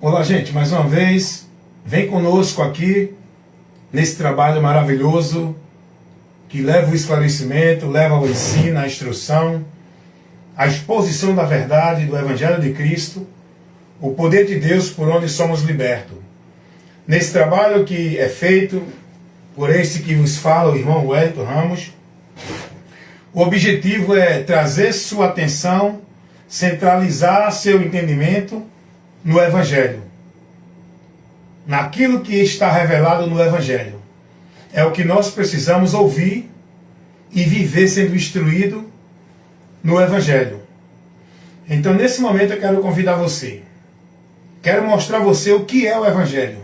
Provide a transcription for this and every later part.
Olá, gente, mais uma vez, vem conosco aqui nesse trabalho maravilhoso que leva o esclarecimento, leva o ensino, a instrução, a exposição da verdade do Evangelho de Cristo, o poder de Deus por onde somos libertos. Nesse trabalho que é feito por esse que vos fala, o irmão Wellington Ramos, o objetivo é trazer sua atenção, centralizar seu entendimento no Evangelho, naquilo que está revelado no Evangelho. É o que nós precisamos ouvir e viver sendo instruído no Evangelho. Então, nesse momento, eu quero convidar você. Quero mostrar a você o que é o Evangelho.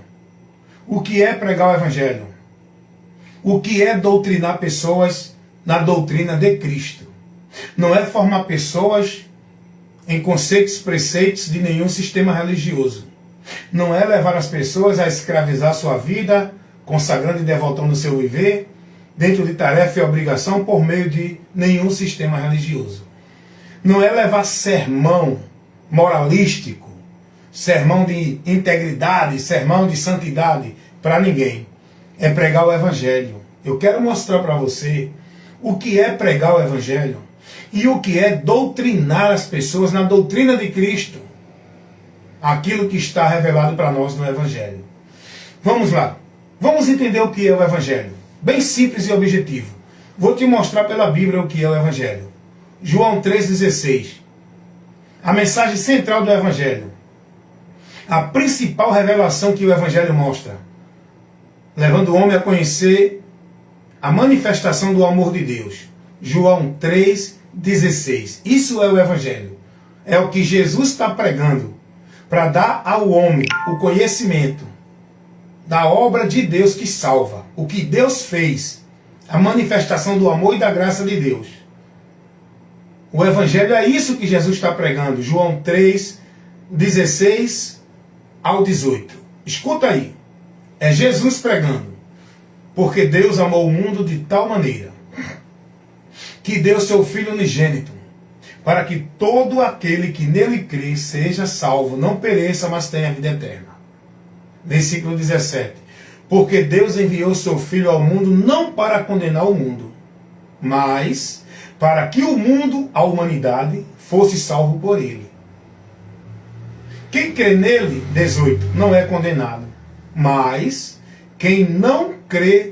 O que é pregar o Evangelho. O que é doutrinar pessoas na doutrina de Cristo. Não é formar pessoas em conceitos, preceitos de nenhum sistema religioso. Não é levar as pessoas a escravizar sua vida, consagrando e devotando o seu viver, dentro de tarefa e obrigação por meio de nenhum sistema religioso. Não é levar sermão moralístico, sermão de integridade, sermão de santidade para ninguém. É pregar o Evangelho. Eu quero mostrar para você o que é pregar o Evangelho e o que é doutrinar as pessoas na doutrina de Cristo. Aquilo que está revelado para nós no Evangelho. Vamos lá. Vamos entender o que é o Evangelho. Bem simples e objetivo. Vou te mostrar pela Bíblia o que é o Evangelho. João 3,16. A mensagem central do Evangelho. A principal revelação que o Evangelho mostra. Levando o homem a conhecer a manifestação do amor de Deus. João 3,16. Isso é o Evangelho. É o que Jesus está pregando para dar ao homem o conhecimento da obra de Deus que salva. O que Deus fez. A manifestação do amor e da graça de Deus. O Evangelho é isso que Jesus está pregando. João 3,16 ao 18. Escuta aí. É Jesus pregando. Porque Deus amou o mundo de tal maneira que deu seu Filho unigênito, para que todo aquele que nele crê seja salvo, não pereça, mas tenha vida eterna. Versículo 17. Porque Deus enviou seu Filho ao mundo não para condenar o mundo, mas para que o mundo, a humanidade, fosse salvo por ele. Quem crê nele, 18, não é condenado, mas quem não crê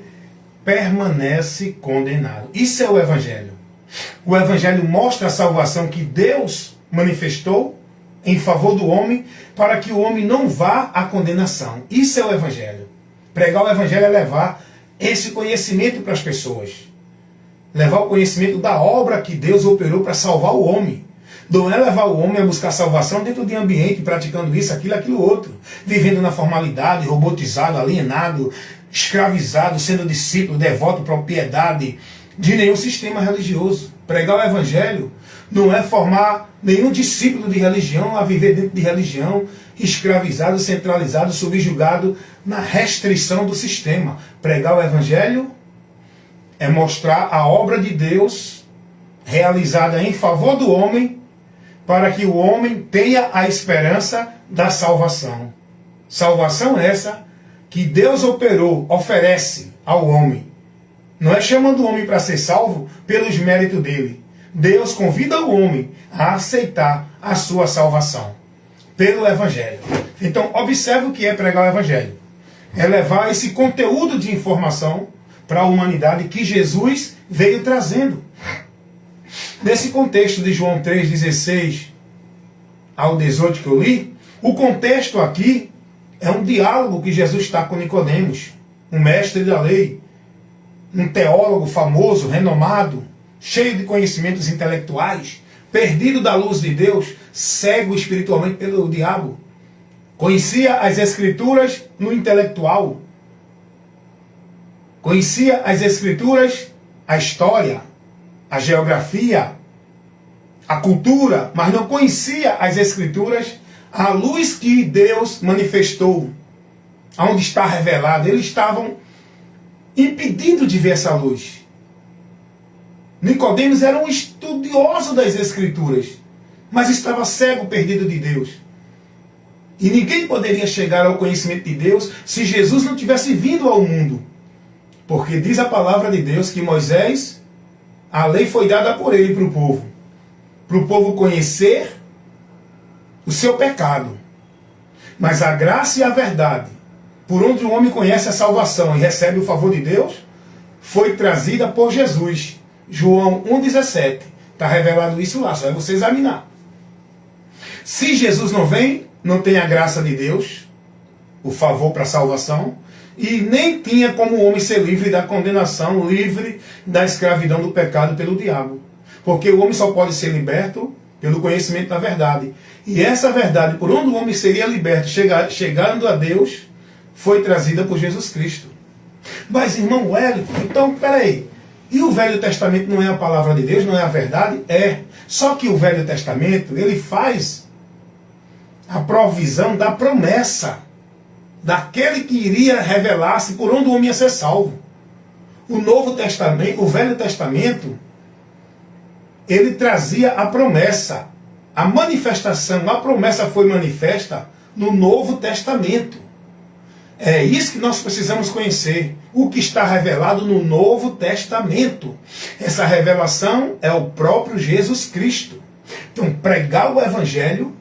permanece condenado. Isso é o Evangelho. O Evangelho mostra a salvação que Deus manifestou em favor do homem, para que o homem não vá à condenação. Isso é o Evangelho. Pregar o Evangelho é levar esse conhecimento para as pessoas. Levar o conhecimento da obra que Deus operou para salvar o homem. Não é levar o homem a buscar salvação dentro de ambiente, praticando isso, aquilo, outro. Vivendo na formalidade, robotizado, alienado, escravizado, sendo discípulo, devoto, propriedade de nenhum sistema religioso. Pregar o Evangelho não é formar nenhum discípulo de religião a viver dentro de religião, escravizado, centralizado, subjugado na restrição do sistema. Pregar o Evangelho é mostrar a obra de Deus realizada em favor do homem, para que o homem tenha a esperança da salvação. Salvação essa que Deus operou, oferece ao homem. Não é chamando o homem para ser salvo pelos méritos dele. Deus convida o homem a aceitar a sua salvação pelo Evangelho. Então, observe o que é pregar o Evangelho. É levar esse conteúdo de informação para a humanidade que Jesus veio trazendo. Nesse contexto de João 3,16 ao 18 que eu li, o contexto aqui é um diálogo que Jesus está com Nicodemos, um mestre da lei, um teólogo famoso, renomado, cheio de conhecimentos intelectuais, perdido da luz de Deus, cego espiritualmente pelo diabo. Conhecia as Escrituras no intelectual. Conhecia as Escrituras, a história, a geografia, a cultura, mas não conhecia as Escrituras, a luz que Deus manifestou, aonde está revelado. Eles estavam impedidos de ver essa luz. Nicodemos era um estudioso das Escrituras, mas estava cego, perdido de Deus. E ninguém poderia chegar ao conhecimento de Deus se Jesus não tivesse vindo ao mundo. Porque diz a palavra de Deus que Moisés, a lei foi dada por ele para o povo. Para o povo conhecer o seu pecado. Mas a graça e a verdade, por onde o homem conhece a salvação e recebe o favor de Deus, foi trazida por Jesus. João 1,17. Está revelado isso lá, só é você examinar. Se Jesus não vem, não tem a graça de Deus, o favor para a salvação, e nem tinha como o homem ser livre da condenação, livre da escravidão do pecado pelo diabo. Porque o homem só pode ser liberto pelo conhecimento da verdade. E essa verdade, por onde o homem seria liberto, chegando a Deus, foi trazida por Jesus Cristo. Mas, irmão Wellington, então, peraí. E o Velho Testamento não é a palavra de Deus, não é a verdade? É. Só que o Velho Testamento, ele faz a provisão da promessa daquele que iria revelar-se por onde o homem ia ser salvo. O Novo Testamento, o Velho Testamento, ele trazia a promessa. A manifestação, a promessa foi manifesta no Novo Testamento. É isso que nós precisamos conhecer. O que está revelado no Novo Testamento. Essa revelação é o próprio Jesus Cristo. Então, pregar o Evangelho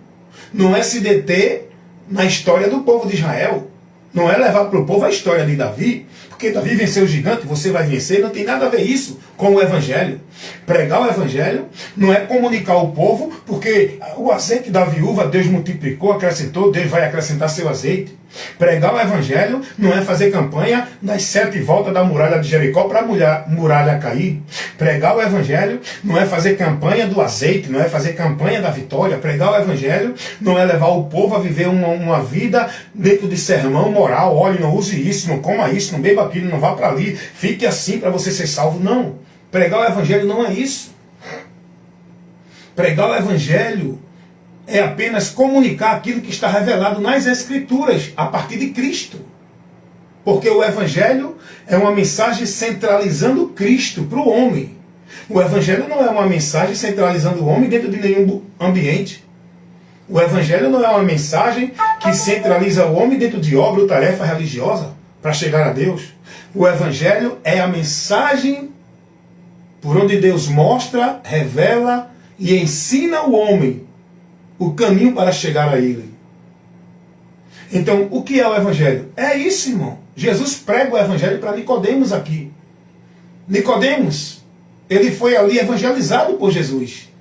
não é se deter na história do povo de Israel. Não é levar para o povo a história de Davi, porque Davi venceu o gigante, você vai vencer. Não tem nada a ver isso com o Evangelho. Pregar o Evangelho não é comunicar ao povo, porque o azeite da viúva Deus multiplicou, acrescentou, Deus vai acrescentar seu azeite. Pregar o Evangelho não é fazer campanha das 7 voltas da muralha de Jericó para a muralha cair. Pregar o Evangelho não é fazer campanha do azeite, não é fazer campanha da vitória. Pregar o Evangelho não é levar o povo a viver uma vida dentro de sermão moral. Olhe, não use isso, não coma isso, não beba aquilo, não vá para ali, fique assim para você ser salvo. Não. Pregar o Evangelho não é isso. Pregar o Evangelho é apenas comunicar aquilo que está revelado nas Escrituras, a partir de Cristo. Porque o Evangelho é uma mensagem centralizando Cristo para o homem. O Evangelho não é uma mensagem centralizando o homem dentro de nenhum ambiente. O Evangelho não é uma mensagem que centraliza o homem dentro de obra ou tarefa religiosa para chegar a Deus. O Evangelho é a mensagem por onde Deus mostra, revela e ensina o homem o caminho para chegar a Ele. Então, o que é o Evangelho? É isso, irmão. Jesus prega o Evangelho para Nicodemos aqui. Nicodemos, ele foi ali evangelizado por Jesus.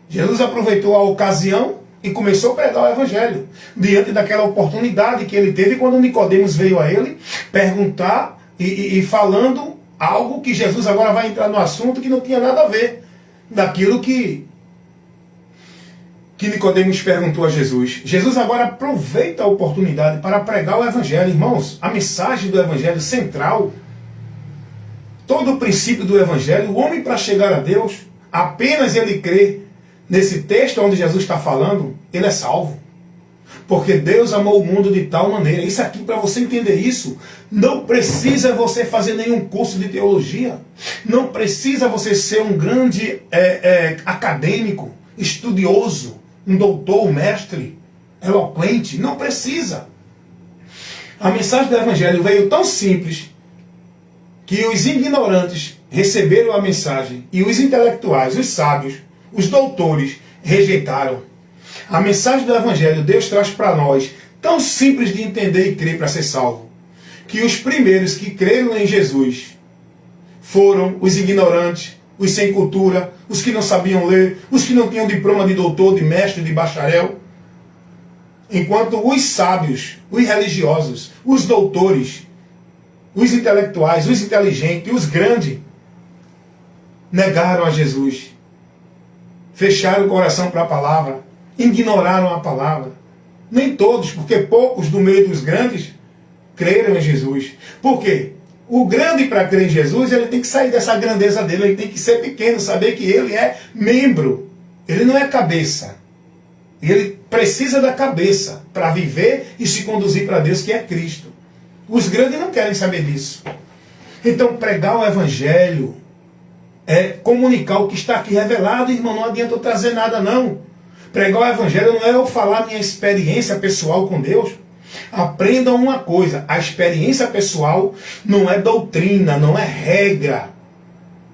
Jesus aproveitou a ocasião e começou a pregar o Evangelho. Diante daquela oportunidade que ele teve quando Nicodemos veio a ele perguntar e falando algo que Jesus agora vai entrar no assunto que não tinha nada a ver daquilo que Nicodemos perguntou a Jesus. Jesus agora aproveita a oportunidade para pregar o Evangelho. Irmãos, a mensagem do Evangelho central, todo o princípio do Evangelho, o homem para chegar a Deus, apenas ele crê nesse texto onde Jesus está falando, ele é salvo. Porque Deus amou o mundo de tal maneira. Isso aqui, para você entender isso, não precisa você fazer nenhum curso de teologia. Não precisa você ser um grande acadêmico, estudioso, um doutor, um mestre, eloquente. Não precisa. A mensagem do Evangelho veio tão simples que os ignorantes receberam a mensagem e os intelectuais, os sábios, os doutores rejeitaram. A mensagem do Evangelho Deus traz para nós, tão simples de entender e crer para ser salvo, que os primeiros que creram em Jesus foram os ignorantes, os sem cultura, os que não sabiam ler, os que não tinham diploma de doutor, de mestre, de bacharel. Enquanto os sábios, os religiosos, os doutores, os intelectuais, os inteligentes, os grandes, negaram a Jesus. Fecharam o coração para a palavra, ignoraram a palavra. Nem todos, porque poucos do meio dos grandes creram em Jesus. Por quê? O grande, para crer em Jesus, ele tem que sair dessa grandeza dele, ele tem que ser pequeno, saber que ele é membro. Ele não é cabeça. Ele precisa da cabeça para viver e se conduzir para Deus, que é Cristo. Os grandes não querem saber disso. Então, pregar o Evangelho é comunicar o que está aqui revelado, irmão. Não adianta eu trazer nada, não. Pregar o evangelho não é eu falar minha experiência pessoal com Deus. Aprendam uma coisa, a experiência pessoal não é doutrina, não é regra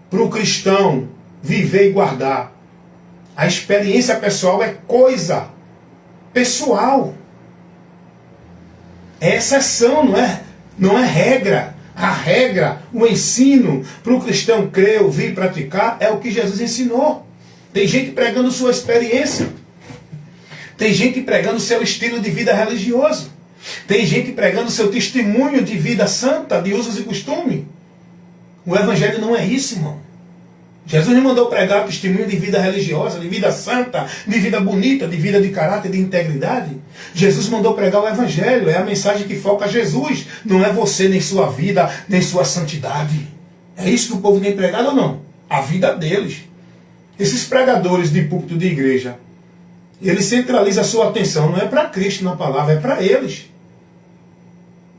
para o cristão viver e guardar. A experiência pessoal é coisa pessoal. É exceção, não é regra. A regra, o ensino para o cristão crer, ouvir e praticar é o que Jesus ensinou. Tem gente pregando sua experiência. Tem gente pregando seu estilo de vida religioso. Tem gente pregando seu testemunho de vida santa, de usos e costumes. O evangelho não é isso, irmão. Jesus não mandou pregar testemunho de vida religiosa, de vida santa, de vida bonita, de vida de caráter, de integridade. Jesus mandou pregar o evangelho, é a mensagem que foca Jesus. Não é você, nem sua vida, nem sua santidade. É isso que o povo tem pregado ou não? A vida deles. Esses pregadores de púlpito de igreja, eles centralizam a sua atenção, não é para Cristo na palavra, é para eles.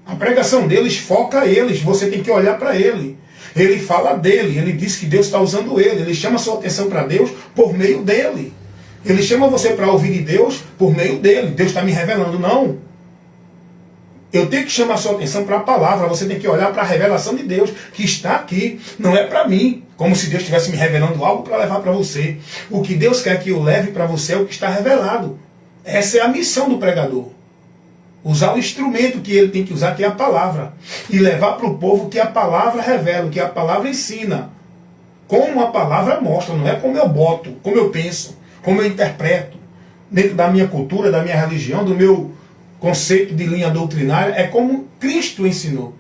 A pregação deles foca eles, você tem que olhar para ele. Ele fala dele, ele diz que Deus está usando ele chama a sua atenção para Deus por meio dele. Ele chama você para ouvir de Deus por meio dele. Deus está me revelando, não. Eu tenho que chamar a sua atenção para a palavra, você tem que olhar para a revelação de Deus, que está aqui, não é para mim, como se Deus estivesse me revelando algo para levar para você. O que Deus quer que eu leve para você é o que está revelado. Essa é a missão do pregador. Usar o instrumento que ele tem que usar, que é a palavra. E levar para o povo o que a palavra revela, o que a palavra ensina. Como a palavra mostra, não é como eu boto, como eu penso, como eu interpreto. Dentro da minha cultura, da minha religião, do meu conceito de linha doutrinária, é como Cristo ensinou.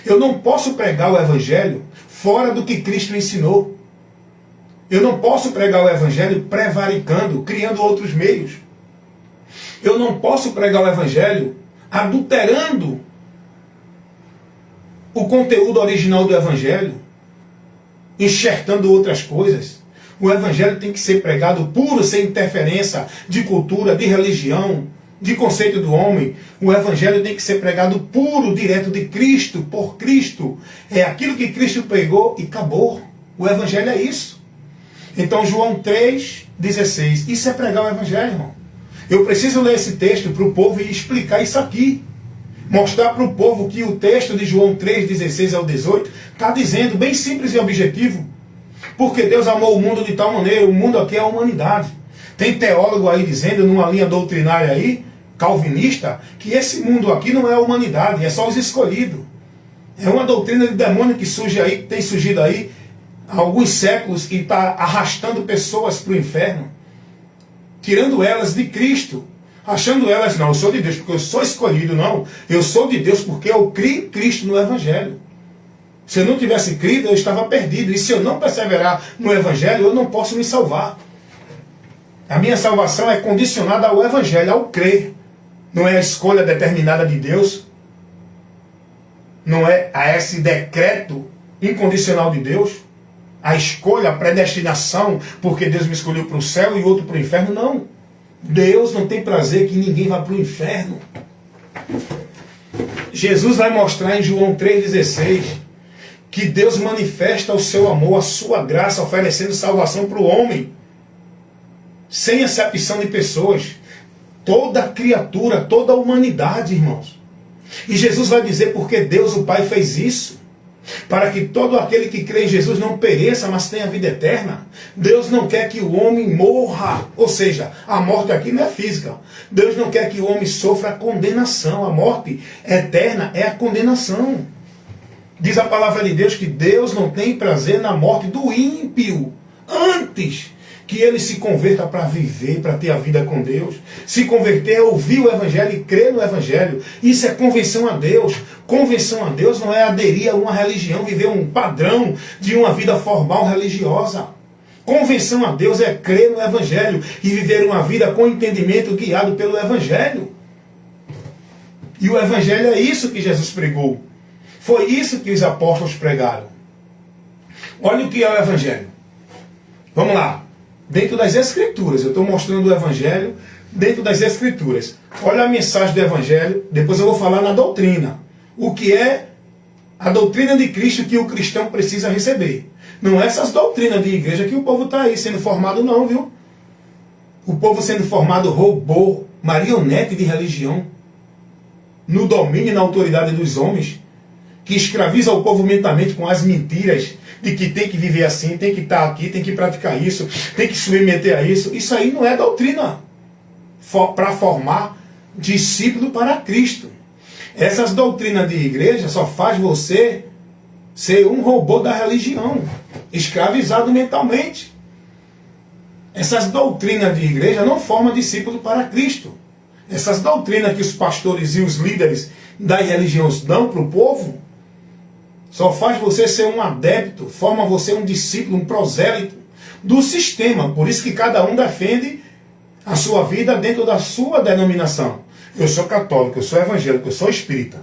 Eu não posso pregar o evangelho fora do que Cristo ensinou. Eu não posso pregar o evangelho prevaricando, criando outros meios. Eu não posso pregar o evangelho adulterando o conteúdo original do evangelho, enxertando outras coisas. O evangelho tem que ser pregado puro, sem interferência de cultura, de religião, de conceito do homem. O evangelho tem que ser pregado puro, direto de Cristo, por Cristo. É aquilo que Cristo pregou e acabou. O evangelho é isso. Então João 3,16. Isso é pregar o evangelho, irmão. Eu preciso ler esse texto para o povo e explicar isso aqui. Mostrar para o povo que o texto de João 3,16 ao 18 está dizendo, bem simples e objetivo. Porque Deus amou o mundo de tal maneira, o mundo aqui é a humanidade. Tem teólogo aí dizendo, numa linha doutrinária aí, calvinista, que esse mundo aqui não é a humanidade, é só os escolhidos. É uma doutrina de demônio que surge aí, tem surgido aí há alguns séculos e está arrastando pessoas para o inferno. Tirando elas de Cristo, achando elas, não, eu sou de Deus porque eu sou escolhido, não, eu sou de Deus porque eu criei Cristo no Evangelho. Se eu não tivesse crido, eu estava perdido, e se eu não perseverar no Evangelho, eu não posso me salvar. A minha salvação é condicionada ao Evangelho, ao crer, não é a escolha determinada de Deus, não é a esse decreto incondicional de Deus, a escolha, a predestinação, porque Deus me escolheu para o céu e outro para o inferno, não. Deus não tem prazer que ninguém vá para o inferno. Jesus vai mostrar em João 3,16 que Deus manifesta o seu amor, a sua graça, oferecendo salvação para o homem, sem acepção de pessoas. Toda criatura, toda a humanidade, irmãos. E Jesus vai dizer porque Deus, o Pai, fez isso. Para que todo aquele que crê em Jesus não pereça, mas tenha vida eterna. Deus não quer que o homem morra. Ou seja, a morte aqui não é física. Deus não quer que o homem sofra a condenação. A morte eterna é a condenação. Diz a palavra de Deus que Deus não tem prazer na morte do ímpio. Antes que ele se converta para viver, para ter a vida com Deus. Se converter é ouvir o Evangelho e crer no Evangelho. Isso é convenção a Deus. Convenção a Deus não é aderir a uma religião, viver um padrão de uma vida formal religiosa. Convenção a Deus é crer no Evangelho e viver uma vida com entendimento guiado pelo Evangelho. E o Evangelho é isso que Jesus pregou. Foi isso que os apóstolos pregaram. Olha o que é o Evangelho. Vamos lá. Dentro das Escrituras. Eu estou mostrando o Evangelho dentro das Escrituras. Olha a mensagem do Evangelho. Depois eu vou falar na doutrina. O que é a doutrina de Cristo que o cristão precisa receber. Não é essas doutrinas de igreja que o povo está aí sendo formado não, viu? O povo sendo formado robô, marionete de religião, no domínio e na autoridade dos homens, que escraviza o povo mentalmente com as mentiras de que tem que viver assim, tem que estar aqui, tem que praticar isso, tem que se submeter a isso. Isso aí não é doutrina para formar discípulo para Cristo. Essas doutrinas de igreja só faz você ser um robô da religião, escravizado mentalmente. Essas doutrinas de igreja não formam discípulo para Cristo. Essas doutrinas que os pastores e os líderes das religiões dão para o povo, só faz você ser um adepto, forma você um discípulo, um prosélito do sistema. Por isso que cada um defende a sua vida dentro da sua denominação. Eu sou católico, eu sou evangélico, eu sou espírita.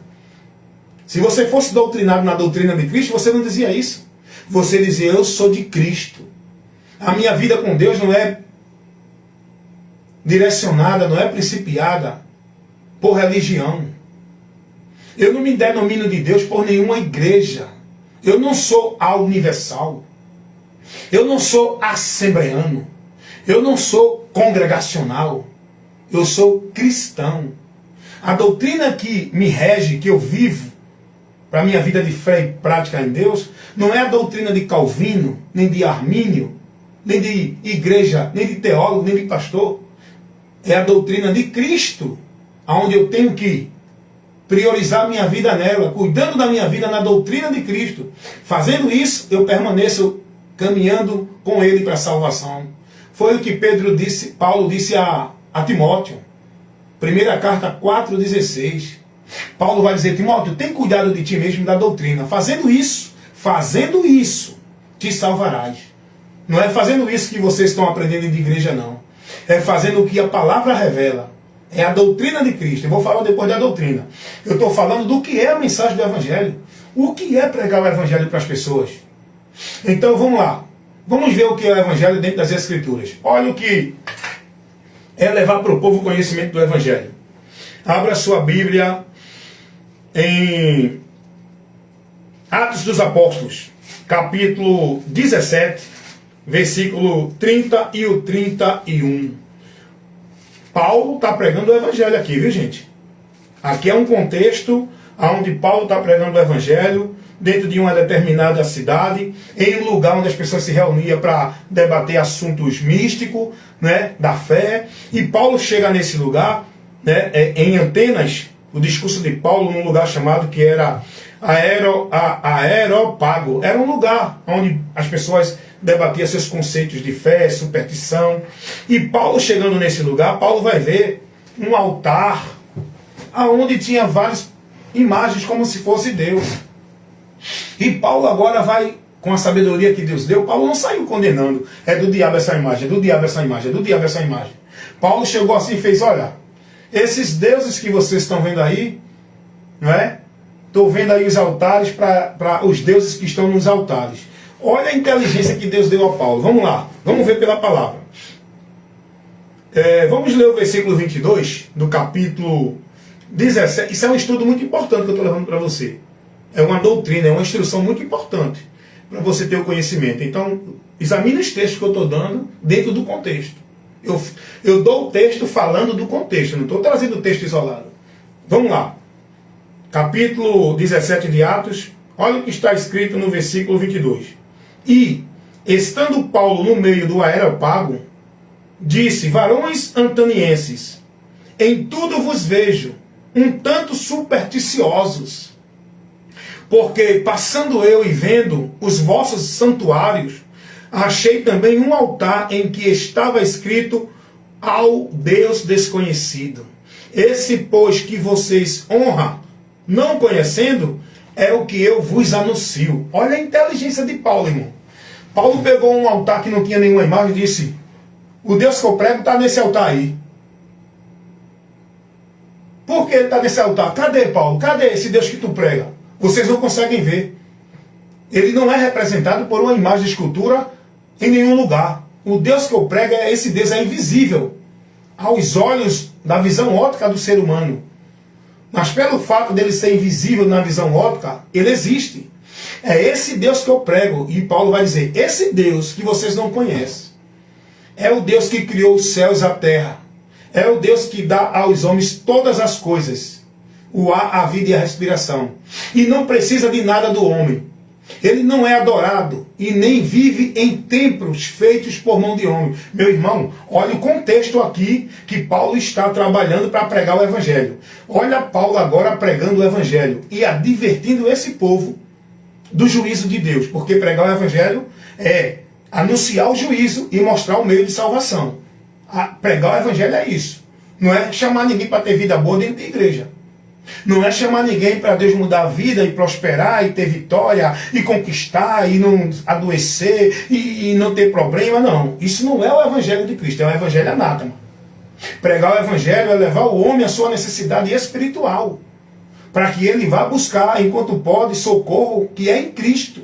Se você fosse doutrinado na doutrina de Cristo, você não dizia isso. Você dizia, eu sou de Cristo. A minha vida com Deus não é direcionada, não é principiada por religião. Eu não me denomino de Deus por nenhuma igreja. Eu não sou a universal. Eu não sou assembleano. Eu não sou congregacional. Eu sou cristão. A doutrina que me rege, que eu vivo, para a minha vida de fé e prática em Deus, não é a doutrina de Calvino, nem de Armínio, nem de igreja, nem de teólogo, nem de pastor. É a doutrina de Cristo, onde eu tenho que priorizar minha vida nela, cuidando da minha vida na doutrina de Cristo. Fazendo isso, eu permaneço caminhando com Ele para a salvação. Foi o que Paulo disse a Timóteo. Primeira carta 4,16. Paulo vai dizer, Timóteo, tem cuidado de ti mesmo da doutrina. Fazendo isso, te salvarás. Não é fazendo isso que vocês estão aprendendo de igreja, não. É fazendo o que a palavra revela. É a doutrina de Cristo. Eu vou falar depois da doutrina. Eu estou falando do que é a mensagem do Evangelho. O que é pregar o Evangelho para as pessoas. Então vamos lá. Vamos ver o que é o Evangelho dentro das Escrituras. Olha o que é levar para o povo o conhecimento do Evangelho. Abra sua Bíblia em Atos dos Apóstolos, capítulo 17, versículo 30 e o 31. Paulo está pregando o Evangelho aqui, viu, gente? Aqui é um contexto onde Paulo está pregando o Evangelho dentro de uma determinada cidade, em um lugar onde as pessoas se reuniam para debater assuntos místicos, né, da fé. E Paulo chega nesse lugar, né, em Atenas, o discurso de Paulo num lugar chamado que era Aerópago. Era um lugar onde as pessoas debatiam seus conceitos de fé, superstição. E Paulo chegando nesse lugar, Paulo vai ver um altar onde tinha várias imagens como se fosse Deus. E Paulo agora vai, com a sabedoria que Deus deu, Paulo não saiu condenando. É do diabo essa imagem, é do diabo essa imagem, é do diabo essa imagem. Paulo chegou assim e fez, olha, esses deuses que vocês estão vendo aí, não é? Estou vendo aí os altares para os deuses que estão nos altares. Olha a inteligência que Deus deu a Paulo. Vamos lá, vamos ver pela palavra. Vamos ler o versículo 22 do capítulo 17. Isso é um estudo muito importante que eu estou levando para você. É uma doutrina, é uma instrução muito importante para você ter o conhecimento. Então, examine os textos que eu estou dando dentro do contexto. Eu dou o texto falando do contexto, não estou trazendo o texto isolado. Vamos lá. Capítulo 17 de Atos, olha o que está escrito no versículo 22. E, estando Paulo no meio do Areópago, disse, varões antonienses, em tudo vos vejo um tanto supersticiosos, porque passando eu e vendo os vossos santuários, achei também um altar em que estava escrito ao Deus desconhecido. Esse, pois, que vocês honram, não conhecendo, é o que eu vos anuncio. Olha a inteligência de Paulo, irmão. Paulo pegou um altar que não tinha nenhuma imagem e disse, o Deus que eu prego está nesse altar aí. Por que ele está nesse altar? Cadê, Paulo? Cadê esse Deus que tu prega? Vocês não conseguem ver. Ele não é representado por uma imagem de escultura em nenhum lugar. O Deus que eu prego, esse Deus é invisível aos olhos da visão óptica do ser humano. Mas pelo fato dele ser invisível na visão óptica, ele existe. É esse Deus que eu prego. E Paulo vai dizer, esse Deus que vocês não conhecem. É o Deus que criou os céus e a terra. É o Deus que dá aos homens todas as coisas. O ar, a vida e a respiração. E não precisa de nada do homem. Ele não é adorado e nem vive em templos feitos por mão de homem. Meu irmão, olha o contexto aqui que Paulo está trabalhando para pregar o Evangelho. Olha Paulo agora pregando o Evangelho e advertindo esse povo do juízo de Deus. Porque pregar o Evangelho é anunciar o juízo e mostrar o meio de salvação. Pregar o Evangelho é isso. Não é chamar ninguém para ter vida boa dentro da igreja. Não é chamar ninguém para Deus mudar a vida e prosperar e ter vitória e conquistar e não adoecer e não ter problema, não. Isso não é o Evangelho de Cristo, é o Evangelho anátema. Pregar o Evangelho é levar o homem à sua necessidade espiritual, para que ele vá buscar, enquanto pode, socorro que é em Cristo.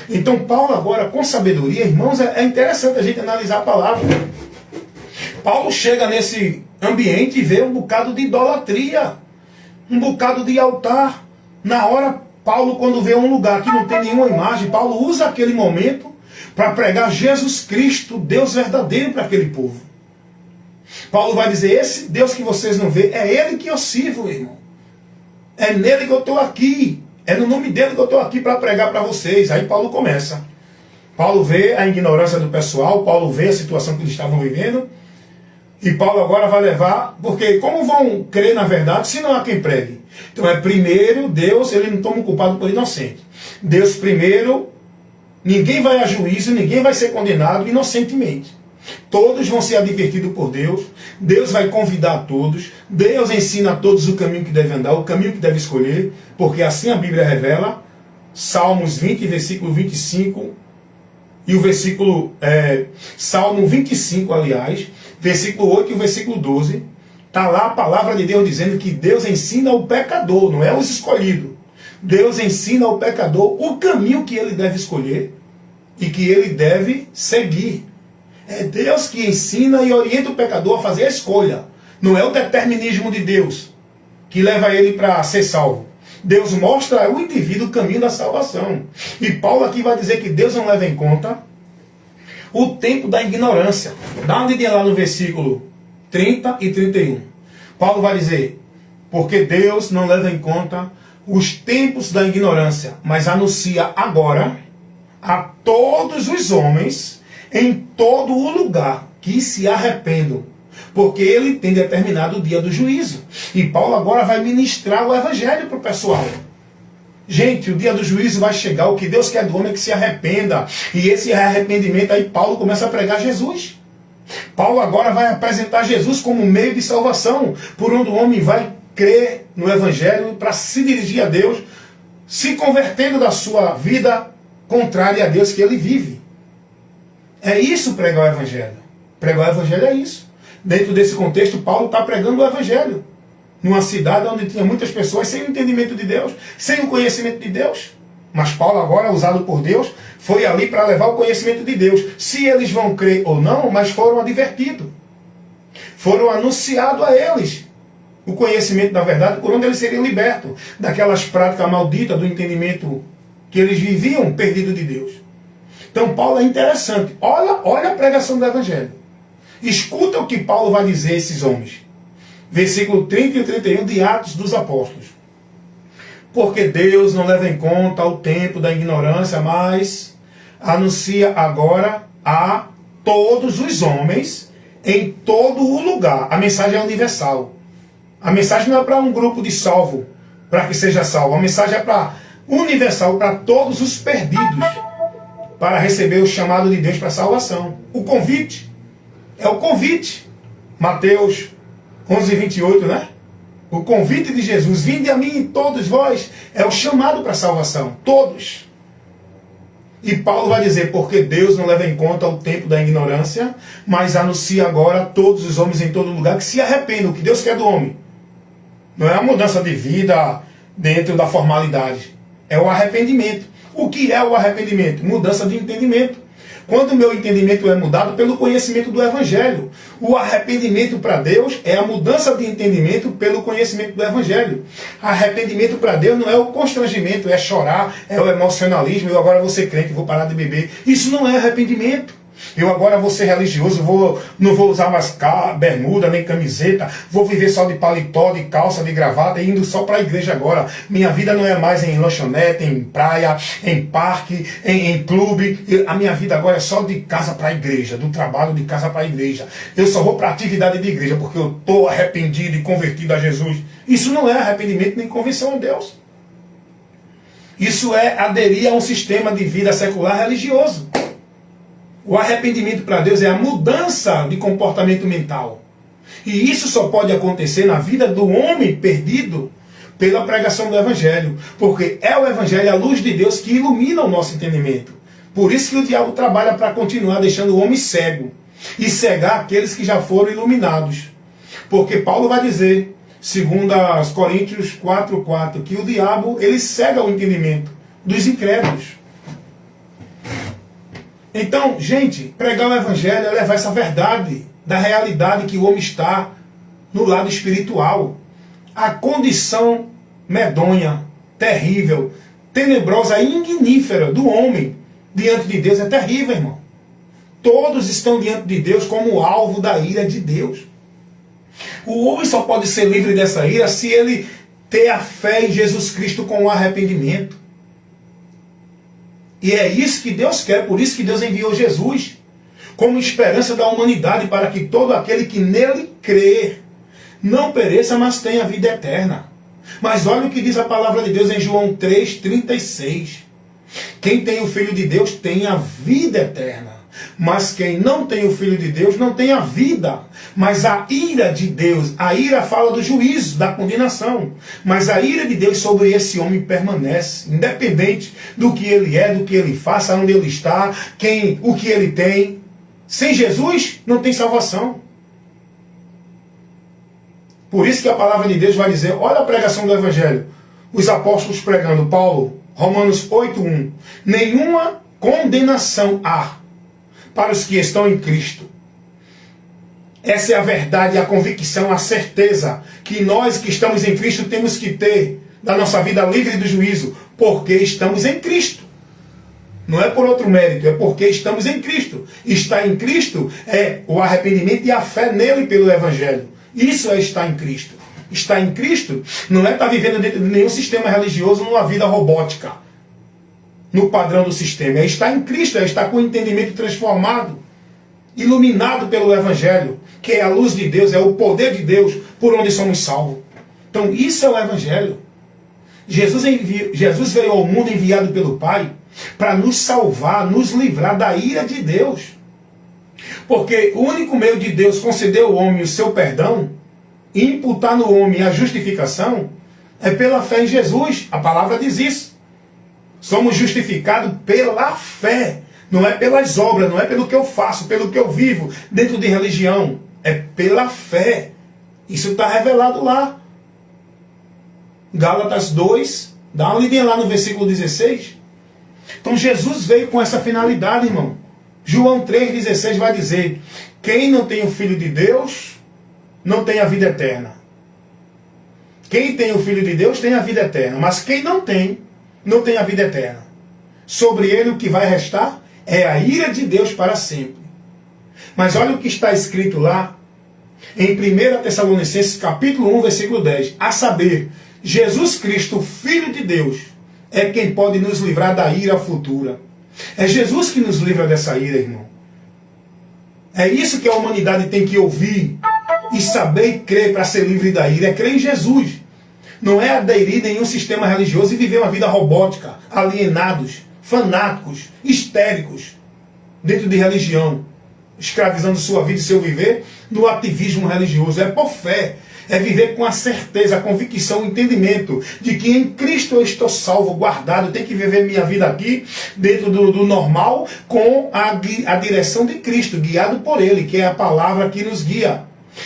Então Paulo agora, com sabedoria, irmãos, é interessante a gente analisar a palavra. Paulo chega nesse ambiente e vê um bocado de idolatria, um bocado de altar. Na hora, Paulo, quando vê um lugar que não tem nenhuma imagem, Paulo usa aquele momento para pregar Jesus Cristo, Deus verdadeiro, para aquele povo. Paulo vai dizer, esse Deus que vocês não veem, é Ele que eu sirvo, irmão. É nele que eu estou aqui. É no nome dele que eu estou aqui para pregar para vocês. Aí Paulo começa. Paulo vê a ignorância do pessoal, Paulo vê a situação que eles estavam vivendo. E Paulo agora vai levar, porque como vão crer na verdade se não há quem pregue? Então é primeiro, Deus, ele não toma o culpado por inocente. Deus primeiro, ninguém vai a juízo, ninguém vai ser condenado inocentemente. Todos vão ser advertidos por Deus, Deus vai convidar todos, Deus ensina a todos o caminho que deve andar, o caminho que deve escolher, porque assim a Bíblia revela, Salmos 20, versículo 25, e o versículo, Salmo 25, aliás, versículo 8 e o versículo 12, está lá a palavra de Deus dizendo que Deus ensina o pecador, não é os escolhidos. Deus ensina ao pecador o caminho que ele deve escolher e que ele deve seguir. É Deus que ensina e orienta o pecador a fazer a escolha. Não é o determinismo de Deus que leva ele para ser salvo. Deus mostra ao indivíduo o caminho da salvação. E Paulo aqui vai dizer que Deus não leva em conta o tempo da ignorância. Dá uma olhadinha lá no versículo 30 e 31. Paulo vai dizer, porque Deus não leva em conta os tempos da ignorância, mas anuncia agora a todos os homens em todo o lugar que se arrependam, porque ele tem determinado o dia do juízo. E Paulo agora vai ministrar o evangelho para o pessoal. Gente, o dia do juízo vai chegar, o que Deus quer do homem é que se arrependa. E esse arrependimento aí, Paulo começa a pregar Jesus. Paulo agora vai apresentar Jesus como meio de salvação, por onde o homem vai crer no evangelho para se dirigir a Deus, se convertendo da sua vida contrária a Deus que ele vive. É isso pregar o evangelho. Pregar o evangelho é isso. Dentro desse contexto, Paulo está pregando o evangelho. Numa cidade onde tinha muitas pessoas sem o entendimento de Deus, sem o conhecimento de Deus. Mas Paulo agora, usado por Deus, foi ali para levar o conhecimento de Deus. Se eles vão crer ou não, mas foram advertidos. Foram anunciados a eles o conhecimento da verdade, por onde eles seriam libertos daquelas práticas malditas do entendimento que eles viviam perdido de Deus. Então Paulo é interessante. Olha a pregação do evangelho. Escuta o que Paulo vai dizer a esses homens. Versículo 30 e 31 de Atos dos Apóstolos. Porque Deus não leva em conta o tempo da ignorância, mas anuncia agora a todos os homens em todo o lugar. A mensagem é universal. A mensagem não é para um grupo de salvo, para que seja salvo. A mensagem é para universal, para todos os perdidos, para receber o chamado de Deus para a salvação. O convite é o convite. Mateus 11:28, né? O convite de Jesus, vinde a mim todos vós, é o chamado para a salvação, todos. E Paulo vai dizer, porque Deus não leva em conta o tempo da ignorância, mas anuncia agora a todos os homens em todo lugar que se arrependam, o que Deus quer do homem. Não é a mudança de vida dentro da formalidade, é o arrependimento. O que é o arrependimento? Mudança de entendimento. Quando o meu entendimento é mudado pelo conhecimento do Evangelho. O arrependimento para Deus é a mudança de entendimento pelo conhecimento do Evangelho. Arrependimento para Deus não é o constrangimento, é chorar, é o emocionalismo, eu agora vou ser crente, vou parar de beber. Isso não é arrependimento. Eu agora vou ser religioso, não vou usar mais bermuda nem camiseta, vou viver só de paletó, de calça, de gravata, indo só para a igreja agora. Minha vida não é mais em lanchonete, em praia, em parque, em clube. A minha vida agora é só de casa para a igreja, do trabalho de casa para a igreja. Eu só vou para a atividade de igreja porque eu estou arrependido e convertido a Jesus. Isso não é arrependimento nem conversão a Deus. Isso é aderir a um sistema de vida secular religioso. O arrependimento para Deus é a mudança de comportamento mental. E isso só pode acontecer na vida do homem perdido pela pregação do Evangelho. Porque é o Evangelho, a luz de Deus, que ilumina o nosso entendimento. Por isso que o diabo trabalha para continuar deixando o homem cego e cegar aqueles que já foram iluminados. Porque Paulo vai dizer, segundo aos Coríntios 4:4, que o diabo ele cega o entendimento dos incrédulos. Então, gente, pregar o Evangelho é levar essa verdade da realidade que o homem está no lado espiritual. A condição medonha, terrível, tenebrosa e ignífera do homem diante de Deus é terrível, irmão. Todos estão diante de Deus como alvo da ira de Deus. O homem só pode ser livre dessa ira se ele ter a fé em Jesus Cristo com o arrependimento. E é isso que Deus quer, por isso que Deus enviou Jesus, como esperança da humanidade, para que todo aquele que nele crer não pereça, mas tenha vida eterna. Mas olha o que diz a palavra de Deus em João 3,36. Quem tem o Filho de Deus tem a vida eterna. Mas quem não tem o Filho de Deus não tem a vida, mas a ira de Deus. A ira fala do juízo, da condenação. Mas a ira de Deus sobre esse homem permanece, independente do que ele é, do que ele faça, onde ele está, o que ele tem. Sem Jesus não tem salvação. Por isso que a palavra de Deus vai dizer, olha a pregação do Evangelho. Os apóstolos pregando, Paulo, Romanos 8:1. Nenhuma condenação há para os que estão em Cristo. Essa é a verdade, a convicção, a certeza que nós que estamos em Cristo temos que ter da nossa vida livre do juízo, porque estamos em Cristo. Não é por outro mérito, é porque estamos em Cristo. Estar em Cristo é o arrependimento e a fé nele pelo Evangelho. Isso é estar em Cristo. Estar em Cristo não é estar vivendo dentro de nenhum sistema religioso numa vida robótica, no padrão do sistema. É estar em Cristo, é estar com o entendimento transformado, iluminado pelo Evangelho, que é a luz de Deus, é o poder de Deus por onde somos salvos. Então isso é o Evangelho. Jesus veio ao mundo enviado pelo Pai para nos salvar, nos livrar da ira de Deus. Porque o único meio de Deus conceder ao homem o seu perdão e imputar no homem a justificação é pela fé em Jesus. A palavra diz isso. Somos justificados pela fé. Não é pelas obras, não é pelo que eu faço, pelo que eu vivo dentro de religião. É pela fé. Isso está revelado lá. Gálatas 2, dá uma lidinha lá no versículo 16. Então Jesus veio com essa finalidade, irmão. João 3,16 vai dizer, quem não tem o Filho de Deus, não tem a vida eterna. Quem tem o Filho de Deus tem a vida eterna, mas quem não tem a vida eterna. Sobre ele o que vai restar é a ira de Deus para sempre. Mas olha o que está escrito lá, em 1 Tessalonicenses capítulo 1, versículo 10. A saber, Jesus Cristo, Filho de Deus, é quem pode nos livrar da ira futura. É Jesus que nos livra dessa ira, irmão. É isso que a humanidade tem que ouvir e saber e crer para ser livre da ira. É crer em Jesus. Não é aderir a nenhum sistema religioso e viver uma vida robótica, alienados, fanáticos, histéricos, dentro de religião, escravizando sua vida e seu viver no ativismo religioso. É por fé. É viver com a certeza, a convicção, o entendimento de que em Cristo eu estou salvo, guardado. Eu tenho que viver minha vida aqui dentro do normal com a direção de Cristo, guiado por Ele, que é a palavra que nos guia.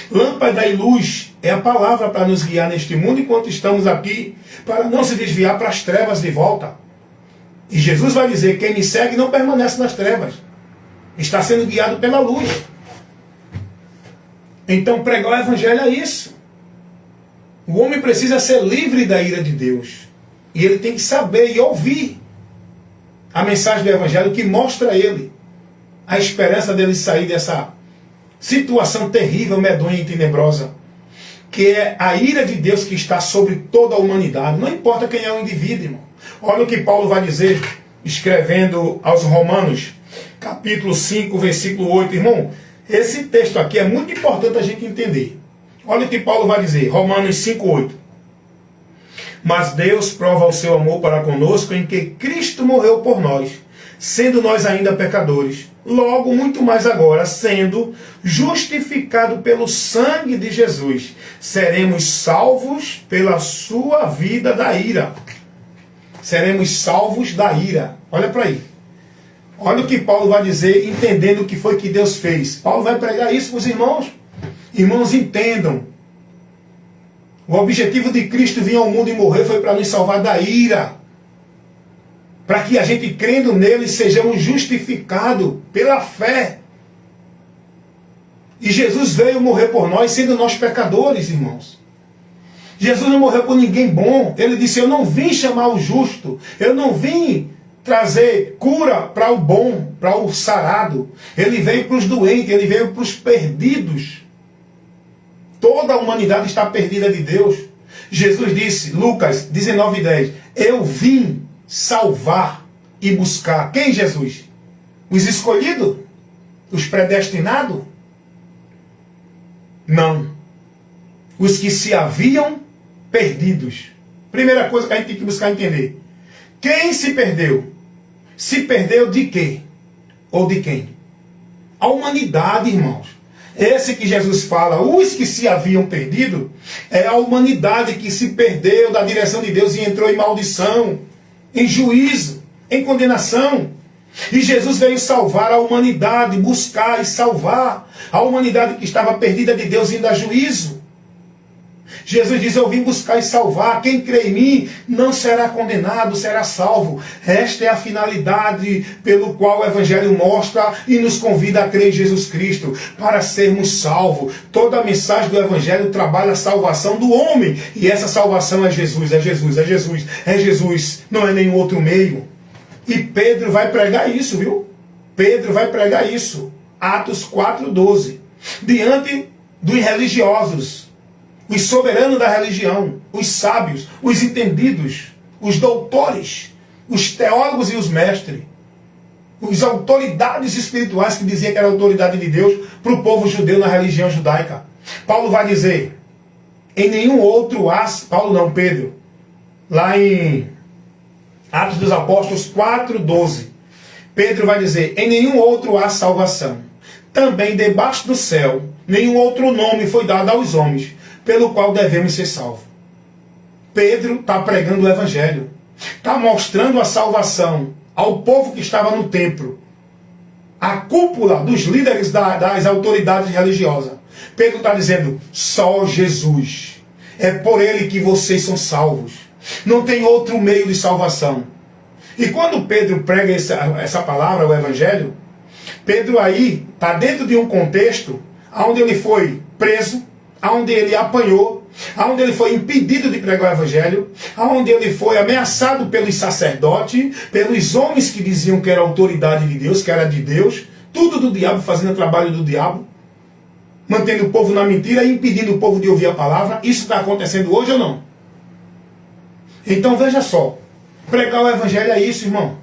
Lâmpada e luz é a palavra para nos guiar neste mundo enquanto estamos aqui, para não se desviar para as trevas de volta. E Jesus vai dizer, quem me segue não permanece nas trevas. Está sendo guiado pela luz. Então pregar o Evangelho é isso. O homem precisa ser livre da ira de Deus. E ele tem que saber e ouvir a mensagem do Evangelho que mostra a ele a esperança dele sair dessa situação terrível, medonha e tenebrosa, que é a ira de Deus que está sobre toda a humanidade. Não importa quem é o indivíduo, irmão. Olha o que Paulo vai dizer, escrevendo aos Romanos, capítulo 5, versículo 8. Irmão, esse texto aqui é muito importante a gente entender. Olha o que Paulo vai dizer, Romanos 5, 8. Mas Deus prova o seu amor para conosco em que Cristo morreu por nós, sendo nós ainda pecadores. Logo, muito mais agora, sendo justificado pelo sangue de Jesus, seremos salvos pela sua vida da ira. Seremos salvos da ira. Olha para aí. Olha o que Paulo vai dizer, entendendo o que foi que Deus fez. Paulo vai pregar isso para os irmãos. Irmãos, entendam. O objetivo de Cristo vir ao mundo e morrer foi para nos salvar da ira. Para que a gente, crendo nele, sejamos justificados pela fé. E Jesus veio morrer por nós, sendo nós pecadores, irmãos. Jesus não morreu por ninguém bom. Ele disse, eu não vim chamar o justo. Eu não vim trazer cura para o bom, para o sarado. Ele veio para os doentes, ele veio para os perdidos. Toda a humanidade está perdida de Deus. Jesus disse, Lucas 19:10, eu vim salvar e buscar. Quem, Jesus? Os escolhidos? Os predestinados? Não. Os que se haviam perdidos. Primeira coisa que a gente tem que buscar entender. Quem se perdeu? Se perdeu de quê? Ou de quem? A humanidade, irmãos. Esse que Jesus fala, os que se haviam perdido, é a humanidade que se perdeu da direção de Deus e entrou em maldição, em juízo, em condenação. E Jesus veio salvar a humanidade, buscar e salvar a humanidade que estava perdida de Deus indo a juízo. Jesus diz, eu vim buscar e salvar. Quem crê em mim não será condenado, será salvo. Esta é a finalidade pelo qual o Evangelho mostra e nos convida a crer em Jesus Cristo, para sermos salvos. Toda a mensagem do Evangelho trabalha a salvação do homem. E essa salvação é Jesus, é Jesus, é Jesus, é Jesus. Não é nenhum outro meio. E Pedro vai pregar isso, viu? Pedro vai pregar isso. Atos 4:12. Diante dos religiosos, os soberanos da religião, os sábios, os entendidos, os doutores, os teólogos e os mestres, as autoridades espirituais que diziam que era a autoridade de Deus para o povo judeu na religião judaica. Paulo vai dizer, em nenhum outro há, Paulo não, Pedro, lá em Atos dos Apóstolos 4:12, Pedro vai dizer, em nenhum outro há salvação, também debaixo do céu, nenhum outro nome foi dado aos homens, pelo qual devemos ser salvos. Pedro está pregando o Evangelho. Está mostrando a salvação ao povo que estava no templo. A cúpula dos líderes das autoridades religiosas. Pedro está dizendo, só Jesus. É por ele que vocês são salvos. Não tem outro meio de salvação. E quando Pedro prega essa palavra, o Evangelho, Pedro aí está dentro de um contexto onde ele foi preso, onde ele apanhou, onde ele foi impedido de pregar o Evangelho, onde ele foi ameaçado pelos sacerdotes, pelos homens que diziam que era autoridade de Deus, que era de Deus, tudo do diabo, fazendo o trabalho do diabo, mantendo o povo na mentira e impedindo o povo de ouvir a palavra. Isso está acontecendo hoje ou não? Então veja só, pregar o Evangelho é isso, irmão.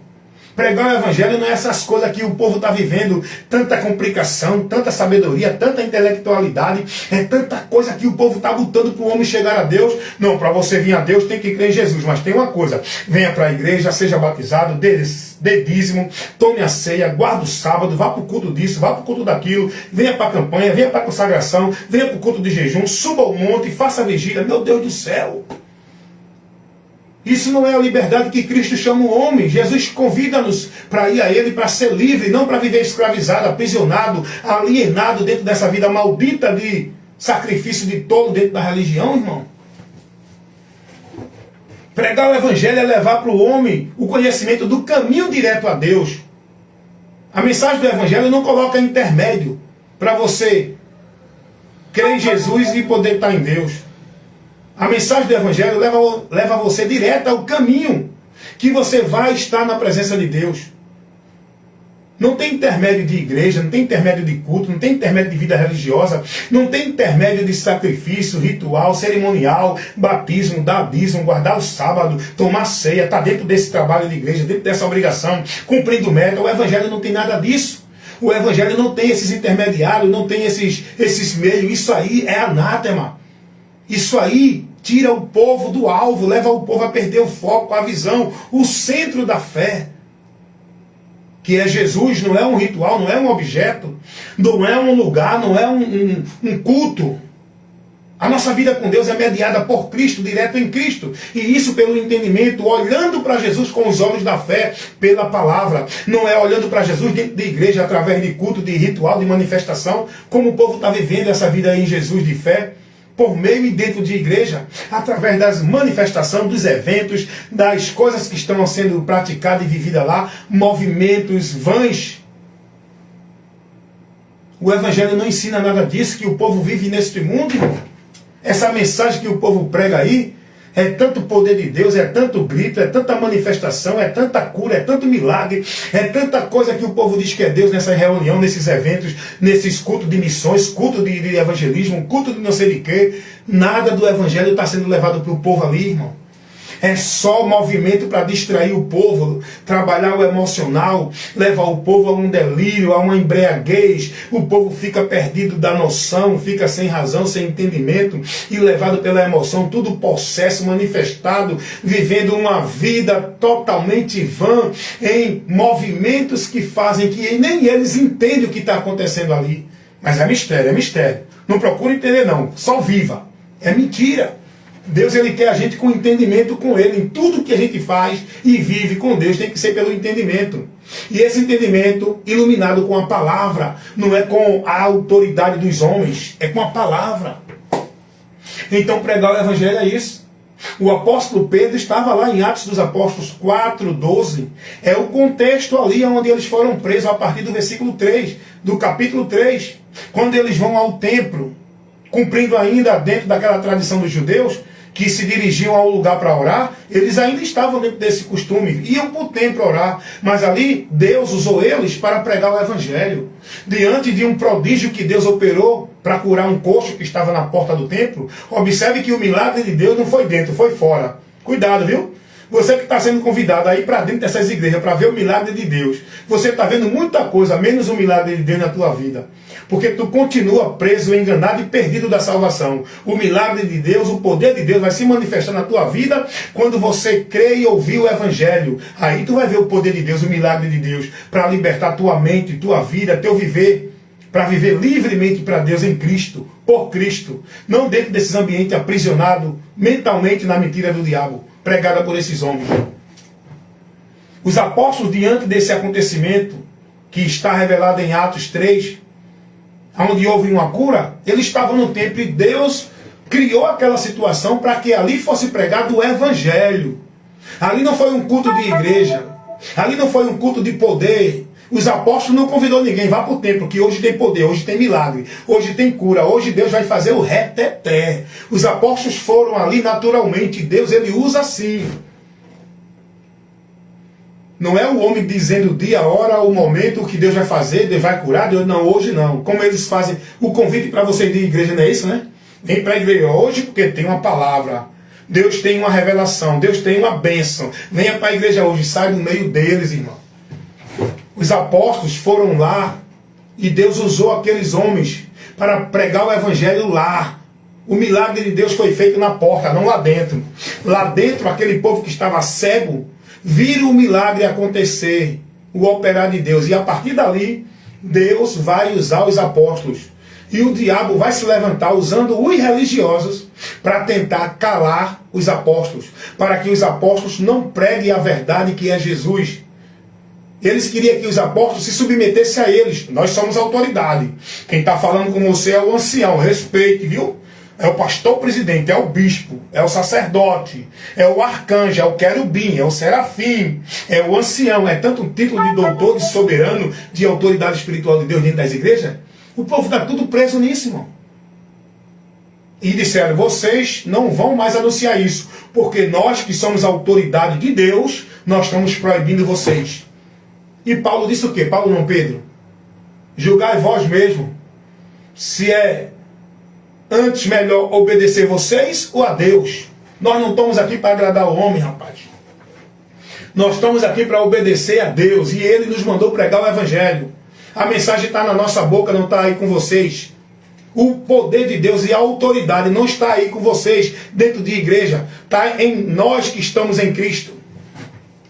Pregar o Evangelho não é essas coisas que o povo está vivendo, tanta complicação, tanta sabedoria, tanta intelectualidade, é tanta coisa que o povo está lutando para o homem chegar a Deus. Não, para você vir a Deus tem que crer em Jesus, mas tem uma coisa, venha para a igreja, seja batizado, dê dízimo, tome a ceia, guarde o sábado, vá para o culto disso, vá para o culto daquilo, venha para a campanha, venha para a consagração, venha para o culto de jejum, suba ao monte, faça a vigília. Meu Deus do céu! Isso não é a liberdade que Cristo chama o homem. Jesus convida-nos para ir a Ele, para ser livre, não para viver escravizado, aprisionado, alienado dentro dessa vida maldita de sacrifício de tolo dentro da religião, irmão. Pregar o Evangelho é levar para o homem o conhecimento do caminho direto a Deus. A mensagem do Evangelho não coloca intermédio para você crer em Jesus e poder estar em Deus. A mensagem do Evangelho leva você direto ao caminho que você vai estar na presença de Deus. Não tem intermédio de igreja, não tem intermédio de culto, não tem intermédio de vida religiosa, não tem intermédio de sacrifício, ritual, cerimonial, batismo, dar dízimo, guardar o sábado, tomar ceia, está dentro desse trabalho de igreja, dentro dessa obrigação, cumprindo meta. O evangelho não tem nada disso. O evangelho não tem esses intermediários, não tem esses meios. Isso aí é anátema. Isso aí tira o povo do alvo, leva o povo a perder o foco, a visão, o centro da fé. Que é Jesus, não é um ritual, não é um objeto, não é um lugar, não é um culto. A nossa vida com Deus é mediada por Cristo, direto em Cristo. E isso pelo entendimento, olhando para Jesus com os olhos da fé, pela palavra. Não é olhando para Jesus dentro da igreja, através de culto, de ritual, de manifestação, como o povo está vivendo essa vida aí em Jesus de fé. Por meio e dentro de igreja, através das manifestações, dos eventos, das coisas que estão sendo praticadas e vividas lá, movimentos, vãs. O evangelho não ensina nada disso, que o povo vive neste mundo. Essa mensagem que o povo prega aí, é tanto poder de Deus, é tanto grito, é tanta manifestação, é tanta cura, é tanto milagre, é tanta coisa que o povo diz que é Deus nessa reunião, nesses eventos, nesses cultos de missões, culto de evangelismo, culto de não sei de quê. Nada do evangelho está sendo levado para o povo ali, irmão. É só movimento para distrair o povo, trabalhar o emocional, levar o povo a um delírio, a uma embriaguez. O povo fica perdido da noção, fica sem razão, sem entendimento e levado pela emoção, tudo possesso, manifestado, vivendo uma vida totalmente vã em movimentos que fazem que nem eles entendem o que está acontecendo ali. Mas é mistério, é mistério. Não procure entender não, só viva. É mentira. Deus, ele quer a gente com entendimento com ele. Em tudo que a gente faz e vive com Deus tem que ser pelo entendimento. E esse entendimento iluminado com a palavra, não é com a autoridade dos homens, é com a palavra. Então pregar o evangelho é isso. O apóstolo Pedro estava lá em Atos dos Apóstolos 4:12. É o contexto ali onde eles foram presos a partir do versículo 3, do capítulo 3. Quando eles vão ao templo, cumprindo ainda dentro daquela tradição dos judeus, que se dirigiam ao lugar para orar, eles ainda estavam dentro desse costume, iam para o templo orar, mas ali Deus usou eles para pregar o evangelho. Diante de um prodígio que Deus operou para curar um coxo que estava na porta do templo, observe que o milagre de Deus não foi dentro, foi fora. Cuidado, viu? Você que está sendo convidado a ir para dentro dessas igrejas para ver o milagre de Deus, você está vendo muita coisa, menos o milagre de Deus na tua vida. Porque tu continua preso, enganado e perdido da salvação. O milagre de Deus, o poder de Deus vai se manifestar na tua vida quando você crê e ouvir o evangelho. Aí tu vai ver o poder de Deus, o milagre de Deus, para libertar tua mente, tua vida, teu viver, para viver livremente para Deus em Cristo, por Cristo. Não dentro desses ambientes aprisionados mentalmente na mentira do diabo, pregada por esses homens. Os apóstolos, diante desse acontecimento, que está revelado em Atos 3, onde houve uma cura, eles estavam no templo e Deus criou aquela situação para que ali fosse pregado o evangelho. Ali não foi um culto de igreja, ali não foi um culto de poder. Os apóstolos não convidou ninguém, vá para o templo, que hoje tem poder, hoje tem milagre, hoje tem cura, hoje Deus vai fazer o reteté. Os apóstolos foram ali naturalmente, Deus ele usa assim. Não é o homem dizendo o dia, a hora, o momento, o que Deus vai fazer, Deus vai curar, Deus não, hoje não. Como eles fazem o convite para você ir de igreja, não é isso, né? Vem para a igreja hoje porque tem uma palavra. Deus tem uma revelação, Deus tem uma bênção. Venha para a igreja hoje, sai do meio deles, irmão. Os apóstolos foram lá e Deus usou aqueles homens para pregar o evangelho lá. O milagre de Deus foi feito na porta, não lá dentro. Lá dentro, aquele povo que estava cego, viram o milagre acontecer, o operar de Deus. E a partir dali, Deus vai usar os apóstolos. E o diabo vai se levantar usando os religiosos para tentar calar os apóstolos. Para que os apóstolos não preguem a verdade que é Jesus. Eles queriam que os apóstolos se submetessem a eles. Nós somos autoridade. Quem está falando com você é o ancião. Respeite, viu? É o pastor presidente, é o bispo, é o sacerdote, é o arcanjo, é o querubim, é o serafim, é o ancião. É tanto um título de doutor, de soberano, de autoridade espiritual de Deus dentro das igrejas. O povo está tudo preso nisso, irmão. E disseram, vocês não vão mais anunciar isso, porque nós que somos a autoridade de Deus, nós estamos proibindo vocês. E Paulo disse o quê? Paulo não, Pedro. Julgai vós mesmo se é antes melhor obedecer vocês ou a Deus. Nós não estamos aqui para agradar o homem, rapaz. Nós estamos aqui para obedecer a Deus. E Ele nos mandou pregar o Evangelho. A mensagem está na nossa boca, não está aí com vocês. O poder de Deus e a autoridade não está aí com vocês dentro de igreja. Está em nós que estamos em Cristo.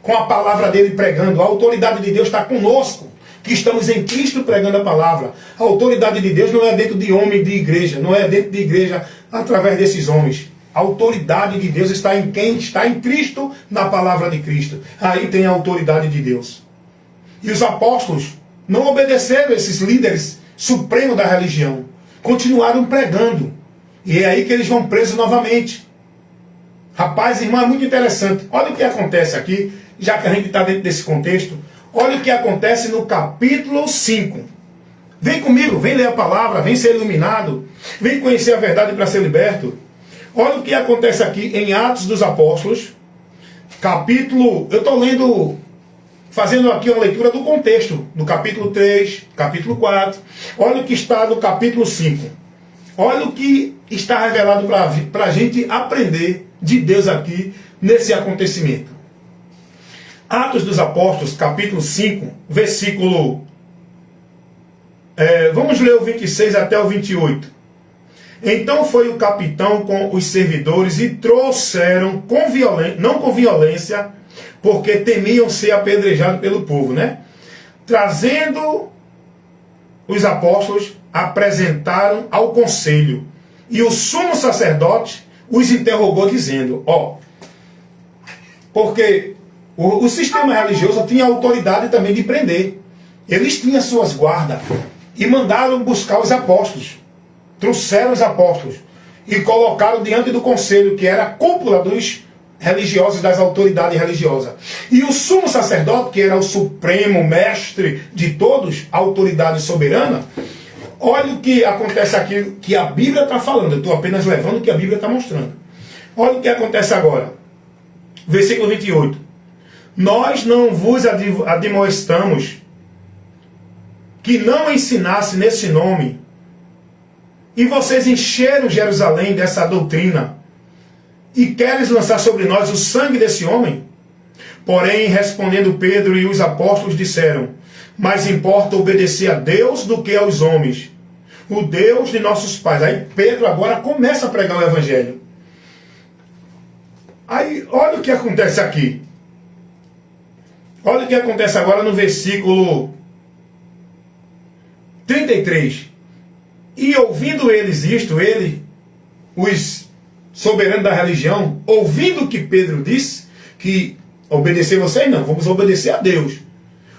Com a palavra dele pregando. A autoridade de Deus está conosco, que estamos em Cristo pregando a palavra. A autoridade de Deus não é dentro de homem de igreja. Não é dentro de igreja através desses homens. A autoridade de Deus está em quem está em Cristo, na palavra de Cristo. Aí tem a autoridade de Deus. E os apóstolos não obedeceram esses líderes supremos da religião. Continuaram pregando. E é aí que eles vão presos novamente. Rapaz, irmão, é muito interessante. Olha o que acontece aqui, já que a gente está dentro desse contexto. Olha o que acontece no capítulo 5. Vem comigo, vem ler a palavra, vem ser iluminado, vem conhecer a verdade para ser liberto. Olha o que acontece aqui em Atos dos Apóstolos, capítulo... Eu estou lendo, fazendo aqui uma leitura do contexto, do capítulo 3, capítulo 4. Olha o que está no capítulo 5. Olha o que está revelado para a gente aprender de Deus aqui nesse acontecimento. Atos dos Apóstolos, capítulo 5, versículo... vamos ler o 26 até o 28. Então foi o capitão com os servidores e trouxeram, não com violência, porque temiam ser apedrejados pelo povo, né? Trazendo os apóstolos, apresentaram ao conselho. E o sumo sacerdote os interrogou dizendo, porque o sistema religioso tinha autoridade também de prender. Eles tinham suas guardas e mandaram buscar os apóstolos. Trouxeram os apóstolos e colocaram diante do conselho, que era a cúpula dos religiosos, das autoridades religiosas. E o sumo sacerdote, que era o supremo mestre de todos, a autoridade soberana, olha o que acontece aqui, que a Bíblia está falando. Eu estou apenas levando o que a Bíblia está mostrando. Olha o que acontece agora. Versículo 28. Nós não vos admoestamos que não ensinasse nesse nome. E vocês encheram Jerusalém dessa doutrina. E queres lançar sobre nós o sangue desse homem? Porém, respondendo Pedro e os apóstolos disseram, mais importa obedecer a Deus do que aos homens, o Deus de nossos pais. Aí Pedro agora começa a pregar o Evangelho. Aí, olha o que acontece aqui. Olha o que acontece agora no versículo 33. E ouvindo eles isto, os soberanos da religião, ouvindo o que Pedro disse, que obedecer vocês não, vamos obedecer a Deus.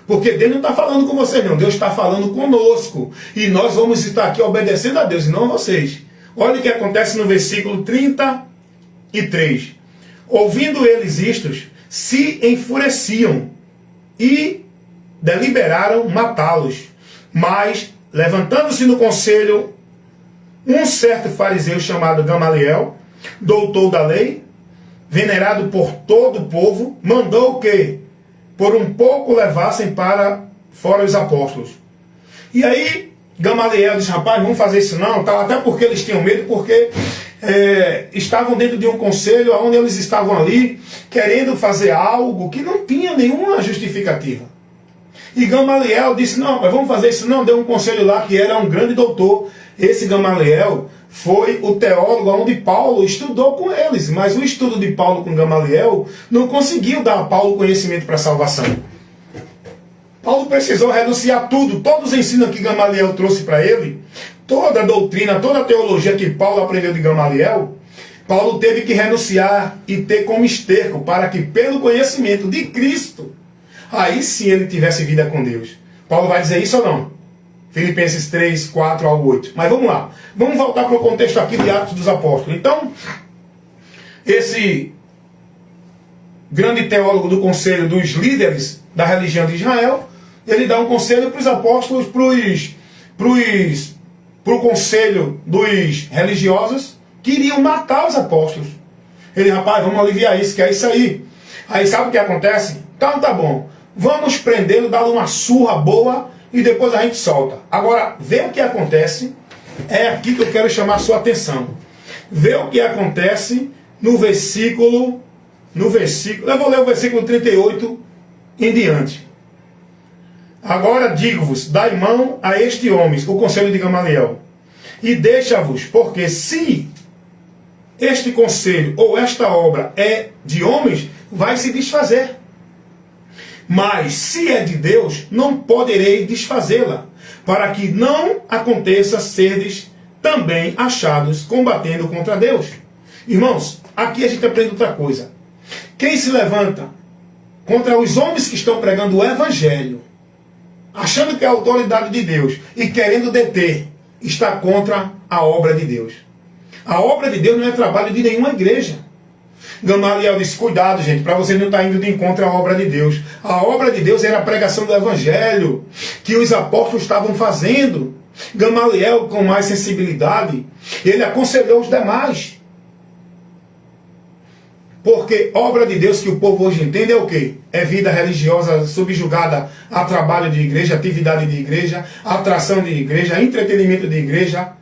Porque Deus não está falando com vocês não, Deus está falando conosco. E nós vamos estar aqui obedecendo a Deus e não a vocês. Olha o que acontece no versículo 33. Ouvindo eles isto, se enfureciam e deliberaram matá-los. Mas, levantando-se no conselho, um certo fariseu chamado Gamaliel, doutor da lei, venerado por todo o povo, mandou que, por um pouco, levassem para fora os apóstolos. E aí, Gamaliel disse, rapaz, vamos fazer isso não, tal, até porque eles tinham medo, porque estavam dentro de um conselho onde eles estavam ali, querendo fazer algo que não tinha nenhuma justificativa. E Gamaliel disse, não, mas vamos fazer isso não, deu um conselho lá que era um grande doutor. Esse Gamaliel foi o teólogo onde Paulo estudou com eles, mas o estudo de Paulo com Gamaliel não conseguiu dar a Paulo conhecimento para a salvação. Paulo precisou renunciar tudo, todos os ensinos que Gamaliel trouxe para ele, toda a doutrina, toda a teologia que Paulo aprendeu de Gamaliel, Paulo teve que renunciar e ter como esterco para que pelo conhecimento de Cristo, aí sim ele tivesse vida com Deus. Paulo vai dizer isso ou não? Filipenses 3, 4 ao 8. Mas vamos lá. Vamos voltar para o contexto aqui de Atos dos Apóstolos. Então, esse grande teólogo do conselho dos líderes da religião de Israel, ele dá um conselho para os apóstolos, para o conselho dos religiosos, que iriam matar os apóstolos. Ele, rapaz, vamos aliviar isso, que é isso aí. Aí sabe o que acontece? Então tá bom. vamos prendê-lo, dar-lhe uma surra boa e depois a gente solta. Agora, vê o que acontece, é aqui que eu quero chamar a sua atenção. Vê o que acontece no versículo, eu vou ler o versículo 38 em diante. Agora digo-vos, dai mão a este homem, o conselho de Gamaliel, e deixa-vos, porque se este conselho ou esta obra é de homens, vai se desfazer. Mas se é de Deus, não poderei desfazê-la, para que não aconteça serdes também achados combatendo contra Deus. Irmãos, aqui a gente aprende outra coisa. Quem se levanta contra os homens que estão pregando o Evangelho, achando que é a autoridade de Deus e querendo deter, está contra a obra de Deus. A obra de Deus não é trabalho de nenhuma igreja. Gamaliel disse, cuidado, gente, para você não estar indo de encontro à obra de Deus. A obra de Deus era a pregação do Evangelho, que os apóstolos estavam fazendo. Gamaliel, com mais sensibilidade, ele aconselhou os demais. Porque obra de Deus que o povo hoje entende é o quê? É vida religiosa subjugada a trabalho de igreja, atividade de igreja, atração de igreja, entretenimento de igreja,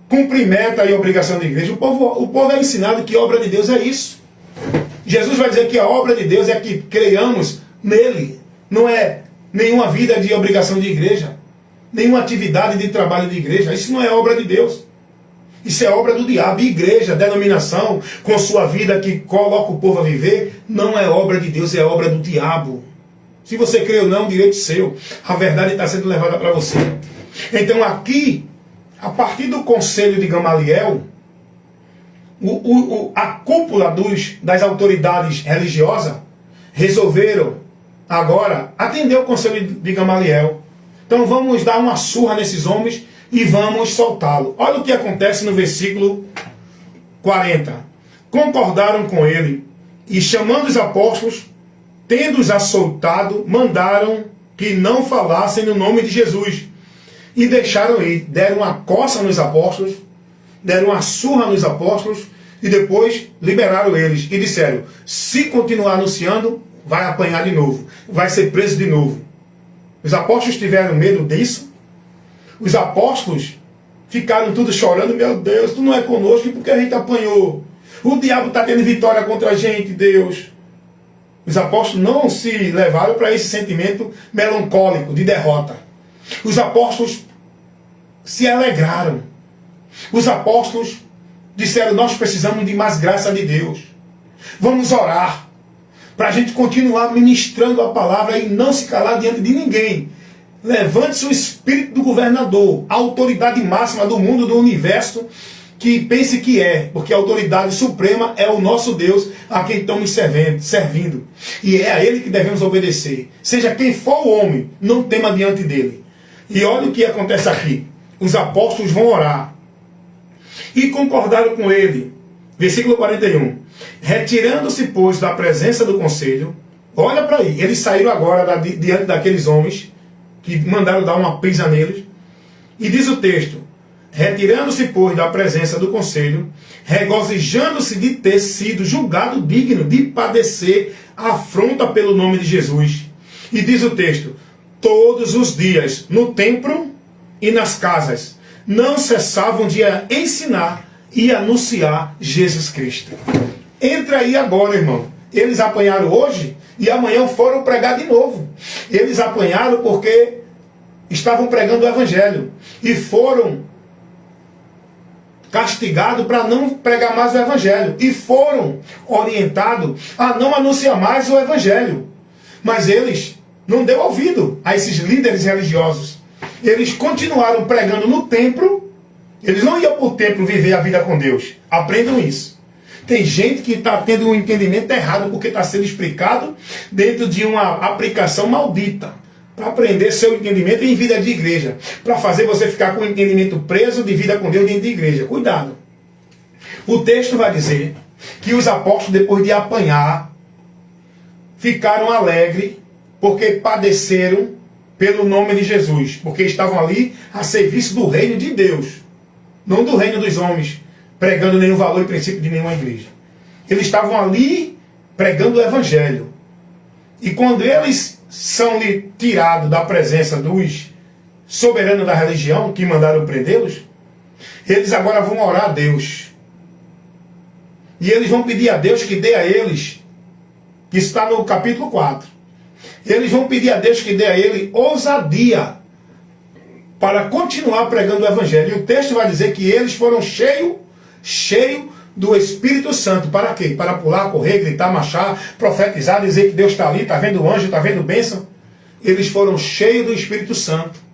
cumprimento e obrigação de igreja. O povo é ensinado que obra de Deus é isso. Jesus vai dizer que a obra de Deus é que creiamos nele. Não é nenhuma vida de obrigação de igreja, nenhuma atividade de trabalho de igreja. Isso não é obra de Deus. Isso é obra do diabo. Igreja, denominação, com sua vida que coloca o povo a viver, não é obra de Deus, é obra do diabo. Se você crê ou não, é um direito seu. A verdade está sendo levada para você. Então aqui, a partir do conselho de Gamaliel, a cúpula das autoridades religiosas resolveram agora atender o conselho de Gamaliel. Então vamos dar uma surra nesses homens e vamos soltá-lo. Olha o que acontece no versículo 40. Concordaram com ele e, chamando os apóstolos, tendo-os açoitado, mandaram que não falassem no nome de Jesus. E deixaram ir. Deram uma coça nos apóstolos, deram uma surra nos apóstolos e depois liberaram eles. E disseram, se continuar anunciando, vai apanhar de novo, vai ser preso de novo. Os apóstolos tiveram medo disso. Os apóstolos ficaram tudo chorando, meu Deus, tu não é conosco porque a gente apanhou. O diabo está tendo vitória contra a gente, Deus. Os apóstolos não se levaram para esse sentimento melancólico de derrota. Os apóstolos se alegraram. Os apóstolos disseram, nós precisamos de mais graça de Deus. Vamos orar para a gente continuar ministrando a palavra e não se calar diante de ninguém. Levante-se o espírito do governador, a autoridade máxima do mundo, do universo, que pense que é, porque a autoridade suprema é o nosso Deus, a quem estamos servindo. E é a Ele que devemos obedecer. Seja quem for o homem, não tema diante dele. E olha o que acontece aqui. Os apóstolos vão orar. E concordaram com ele. Versículo 41. Retirando-se, pois, da presença do conselho, olha para aí, eles saíram agora diante daqueles homens que mandaram dar uma pisa neles. E diz o texto, retirando-se, pois, da presença do conselho, regozijando-se de ter sido julgado digno de padecer a afronta pelo nome de Jesus. E diz o texto, todos os dias, no templo e nas casas, não cessavam de ensinar e anunciar Jesus Cristo. Entra aí agora, irmão. Eles apanharam hoje e amanhã foram pregar de novo. Eles apanharam porque estavam pregando o Evangelho e foram castigados para não pregar mais o Evangelho e foram orientados a não anunciar mais o Evangelho. Mas eles não deu ouvido a esses líderes religiosos. Eles continuaram pregando no templo. Eles não iam para o templo viver a vida com Deus. Aprendam isso. Tem gente que está tendo um entendimento errado porque está sendo explicado dentro de uma aplicação maldita. Para aprender seu entendimento em vida de igreja. Para fazer você ficar com o entendimento preso de vida com Deus dentro de igreja. Cuidado. O texto vai dizer que os apóstolos, depois de apanhar, ficaram alegres porque padeceram pelo nome de Jesus. Porque estavam ali a serviço do reino de Deus. Não do reino dos homens, pregando nenhum valor e princípio de nenhuma igreja. Eles estavam ali pregando o Evangelho. E quando eles são tirados da presença dos soberanos da religião que mandaram prendê-los, eles agora vão orar a Deus. E eles vão pedir a Deus que dê a eles, que está no capítulo 4, eles vão pedir a Deus que dê a ele ousadia para continuar pregando o Evangelho. E o texto vai dizer que eles foram cheios do Espírito Santo. Para quê? Para pular, correr, gritar, marchar, profetizar, dizer que Deus está ali, está vendo o anjo, está vendo bênção. Eles foram cheios do Espírito Santo.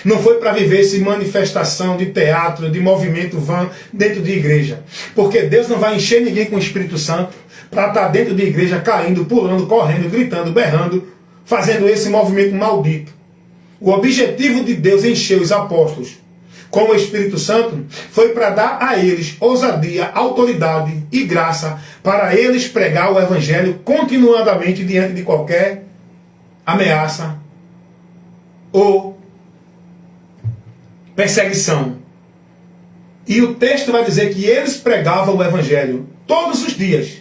Não foi para viver essa manifestação de teatro, de movimento vã dentro de igreja. Porque Deus não vai encher ninguém com o Espírito Santo para estar dentro de igreja caindo, pulando, correndo, gritando, berrando, fazendo esse movimento maldito. O objetivo de Deus encher os apóstolos com o Espírito Santo foi para dar a eles ousadia, autoridade e graça para eles pregar o Evangelho continuadamente diante de qualquer ameaça ou perseguição. E o texto vai dizer que eles pregavam o Evangelho todos os dias.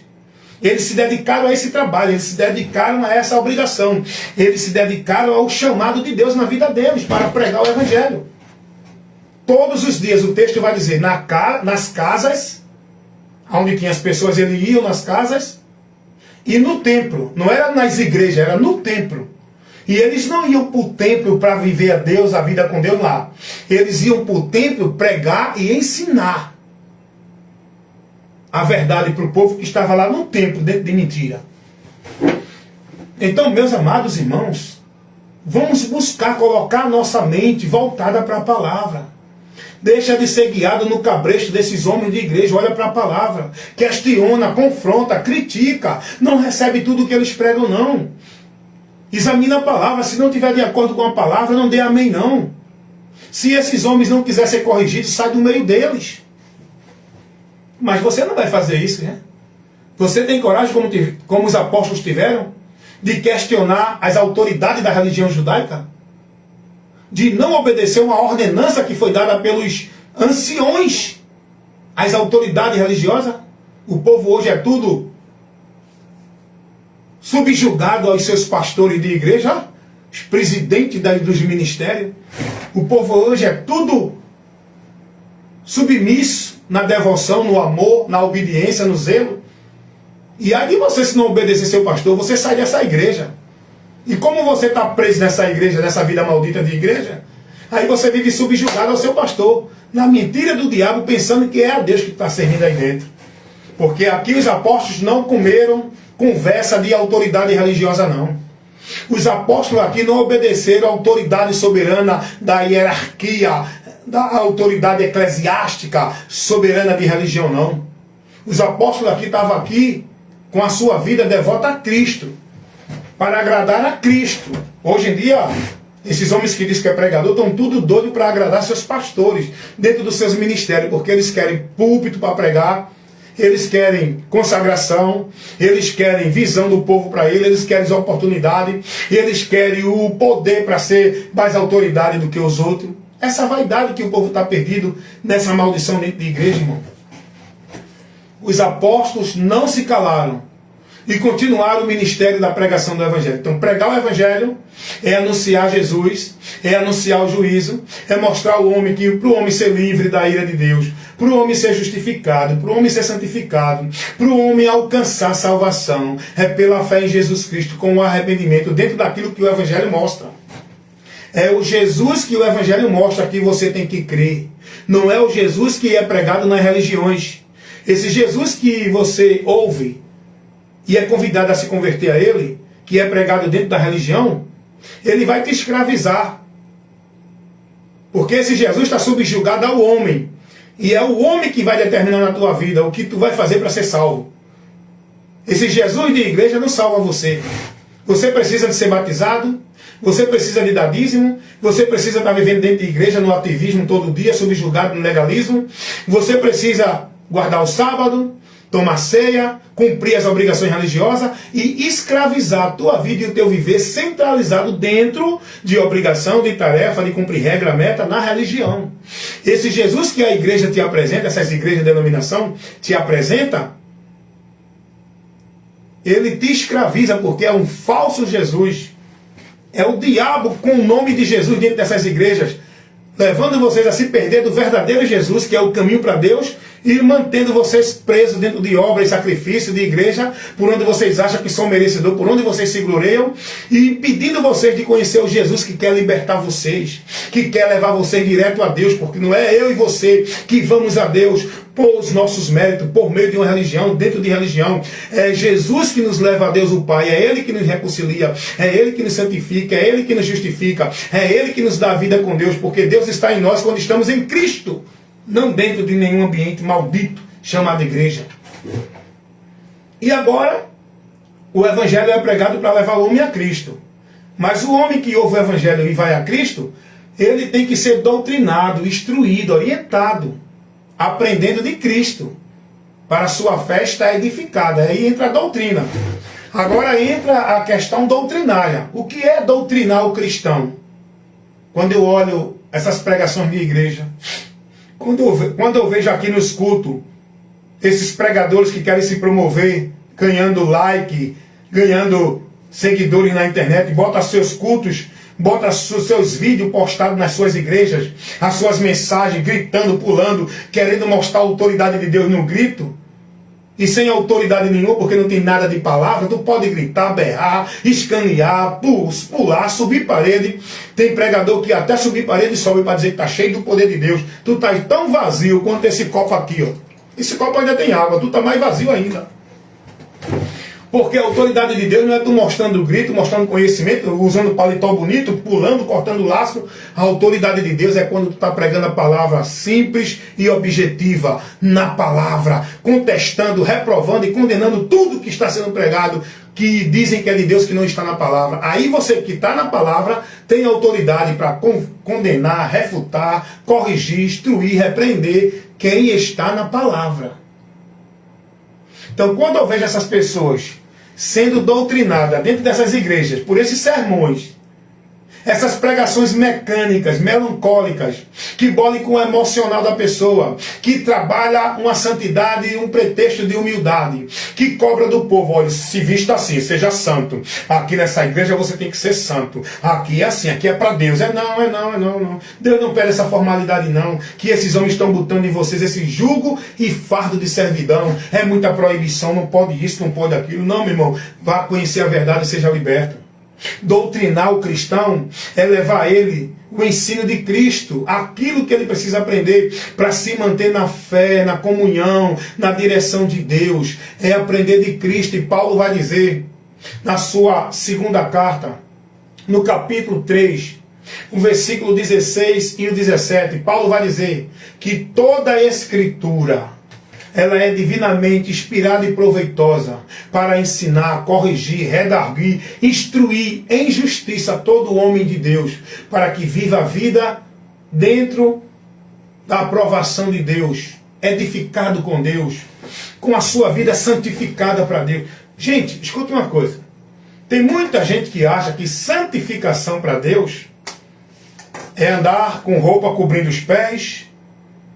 Eles se dedicaram a esse trabalho, eles se dedicaram a essa obrigação. Eles se dedicaram ao chamado de Deus na vida deles para pregar o Evangelho. Todos os dias, o texto vai dizer, nas casas, onde tinha as pessoas, eles iam nas casas, e no templo. Não era nas igrejas, era no templo. E eles não iam para o templo para viver a Deus, a vida com Deus lá. Eles iam para o templo pregar e ensinar a verdade para o povo que estava lá no templo, dentro de mentira. Então, meus amados irmãos, vamos buscar colocar a nossa mente voltada para a palavra. Deixa de ser guiado no cabresto desses homens de igreja. Olha para a palavra. Questiona, confronta, critica. Não recebe tudo o que eles pregam, não. Examina a palavra. Se não estiver de acordo com a palavra, não dê amém, não. Se esses homens não quiserem ser corrigidos, sai do meio deles. Mas você não vai fazer isso, né? Você tem coragem, como os apóstolos tiveram, de questionar as autoridades da religião judaica? De não obedecer uma ordenança que foi dada pelos anciões às autoridades religiosas? O povo hoje é tudo subjugado aos seus pastores de igreja, os presidentes dos ministérios. O povo hoje é tudo submisso na devoção, no amor, na obediência, no zelo. E aí você, se não obedecer seu pastor, você sai dessa igreja. E como você está preso nessa igreja, nessa vida maldita de igreja, aí você vive subjugado ao seu pastor, na mentira do diabo, pensando que é a Deus que está servindo aí dentro. Porque aqui os apóstolos não comeram conversa de autoridade religiosa, não. Os apóstolos aqui não obedeceram à autoridade soberana da hierarquia, da autoridade eclesiástica soberana de religião, não. Os apóstolos aqui estavam aqui com a sua vida devota a Cristo, para agradar a Cristo. Hoje em dia, esses homens que dizem que é pregador estão tudo doido para agradar seus pastores dentro dos seus ministérios, porque eles querem púlpito para pregar, eles querem consagração, eles querem visão do povo para eles querem oportunidade, eles querem o poder para ser mais autoridade do que os outros. Essa vaidade que o povo está perdido nessa maldição dentro de igreja, irmão. Os apóstolos não se calaram e continuaram o ministério da pregação do Evangelho. Então, pregar o Evangelho é anunciar Jesus, é anunciar o juízo, é mostrar ao homem que para o homem ser livre da ira de Deus, para o homem ser justificado, para o homem ser santificado, para o homem alcançar salvação, é pela fé em Jesus Cristo, com o arrependimento, dentro daquilo que o Evangelho mostra. É o Jesus que o Evangelho mostra que você tem que crer. Não é o Jesus que é pregado nas religiões. Esse Jesus que você ouve e é convidado a se converter a ele, que é pregado dentro da religião, ele vai te escravizar. Porque esse Jesus está subjugado ao homem. E é o homem que vai determinar na tua vida o que tu vai fazer para ser salvo. Esse Jesus de igreja não salva você. Você precisa de ser batizado, você precisa de dar dízimo, você precisa estar vivendo dentro de igreja no ativismo todo dia, subjugado no legalismo, você precisa guardar o sábado, tomar ceia, cumprir as obrigações religiosas e escravizar a tua vida e o teu viver centralizado dentro de obrigação, de tarefa, de cumprir regra, meta na religião. Esse Jesus que a igreja te apresenta, essas igrejas de denominação te apresenta, Ele te escraviza porque é um falso Jesus. É o diabo com o nome de Jesus dentro dessas igrejas, levando vocês a se perder do verdadeiro Jesus, que é o caminho para Deus, e mantendo vocês presos dentro de obra e sacrifício de igreja, por onde vocês acham que são merecedores, por onde vocês se gloriam, e impedindo vocês de conhecer o Jesus que quer libertar vocês, que quer levar vocês direto a Deus, porque não é eu e você que vamos a Deus por os nossos méritos, por meio de uma religião, dentro de religião. É Jesus que nos leva a Deus o Pai, é Ele que nos reconcilia, é Ele que nos santifica, é Ele que nos justifica, é Ele que nos dá a vida com Deus, porque Deus está em nós quando estamos em Cristo, não dentro de nenhum ambiente maldito chamado igreja. E agora, o Evangelho é pregado para levar o homem a Cristo. Mas o homem que ouve o Evangelho e vai a Cristo, ele tem que ser doutrinado, instruído, orientado, aprendendo de Cristo, para a sua fé estar edificada. Aí entra a doutrina. Agora entra a questão doutrinária. O que é doutrinar o cristão? Quando eu olho essas pregações de igreja, quando eu vejo aqui nos cultos esses pregadores que querem se promover, ganhando like, ganhando seguidores na internet, bota seus cultos, bota seus vídeos postados nas suas igrejas, as suas mensagens, gritando, pulando, querendo mostrar a autoridade de Deus no grito, e sem autoridade nenhuma, porque não tem nada de palavra. Tu pode gritar, berrar, escanear, pular, subir parede. Tem pregador que até subir parede sobe para dizer que está cheio do poder de Deus. Tu está tão vazio quanto esse copo aqui, ó. Esse copo ainda tem água, tu está mais vazio ainda. Porque a autoridade de Deus não é tu mostrando grito, mostrando conhecimento, usando paletó bonito, pulando, cortando laço. A autoridade de Deus é quando tu está pregando a palavra simples e objetiva, na palavra, contestando, reprovando e condenando tudo que está sendo pregado, que dizem que é de Deus, que não está na palavra. Aí você que está na palavra tem autoridade para condenar, refutar, corrigir, instruir, repreender quem está na palavra. Então, quando eu vejo essas pessoas sendo doutrinadas dentro dessas igrejas por esses sermões, essas pregações mecânicas, melancólicas, que bolem com o emocional da pessoa, que trabalha uma santidade e um pretexto de humildade, que cobra do povo, olha, se vista assim, seja santo. Aqui nessa igreja você tem que ser santo. Aqui é assim, aqui é para Deus. Não. Deus não pede essa formalidade não, que esses homens estão botando em vocês esse jugo e fardo de servidão. É muita proibição, não pode isso, não pode aquilo. Não, meu irmão, vá conhecer a verdade e seja liberto. Doutrinar o cristão é levar a ele o ensino de Cristo, aquilo que ele precisa aprender para se manter na fé, na comunhão, na direção de Deus. É aprender de Cristo. E Paulo vai dizer na sua segunda carta, no capítulo 3, o versículo 16 e o 17, Paulo vai dizer que toda a Escritura ela é divinamente inspirada e proveitosa para ensinar, corrigir, redarguir, instruir em justiça todo homem de Deus, para que viva a vida dentro da aprovação de Deus, edificado com Deus, com a sua vida santificada para Deus. Gente, escuta uma coisa. Tem muita gente que acha que santificação para Deus é andar com roupa cobrindo os pés,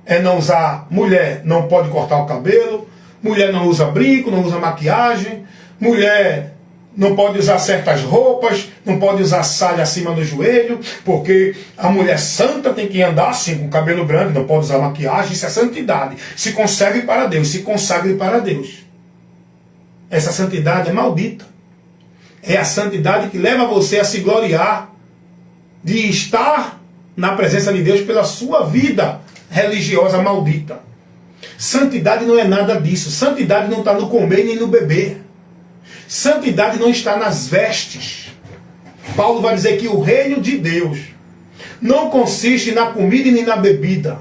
é não usar, mulher não pode cortar o cabelo, mulher não usa brinco, não usa maquiagem, mulher não pode usar certas roupas, não pode usar saia acima do joelho, porque a mulher santa tem que andar assim, com o cabelo branco, não pode usar maquiagem, isso é santidade. Se conserve para Deus, se consagre para Deus. Essa santidade é maldita. É a santidade que leva você a se gloriar de estar na presença de Deus pela sua vida religiosa maldita. Santidade não é nada disso. Santidade não está no comer nem no beber. Santidade não está nas vestes. Paulo vai dizer que o reino de Deus não consiste na comida e nem na bebida,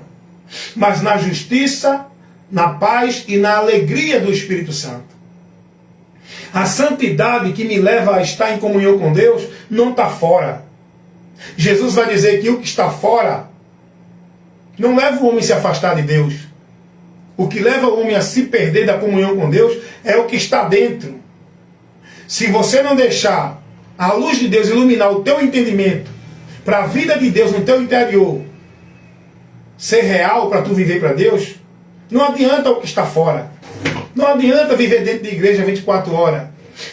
mas na justiça, na paz e na alegria do Espírito Santo. A santidade que me leva a estar em comunhão com Deus não está fora. Jesus vai dizer que o que está fora não leva o homem a se afastar de Deus. O que leva o homem a se perder da comunhão com Deus é o que está dentro. Se você não deixar a luz de Deus iluminar o teu entendimento para a vida de Deus no teu interior ser real para tu viver para Deus, não adianta o que está fora. Não adianta viver dentro da igreja 24 horas.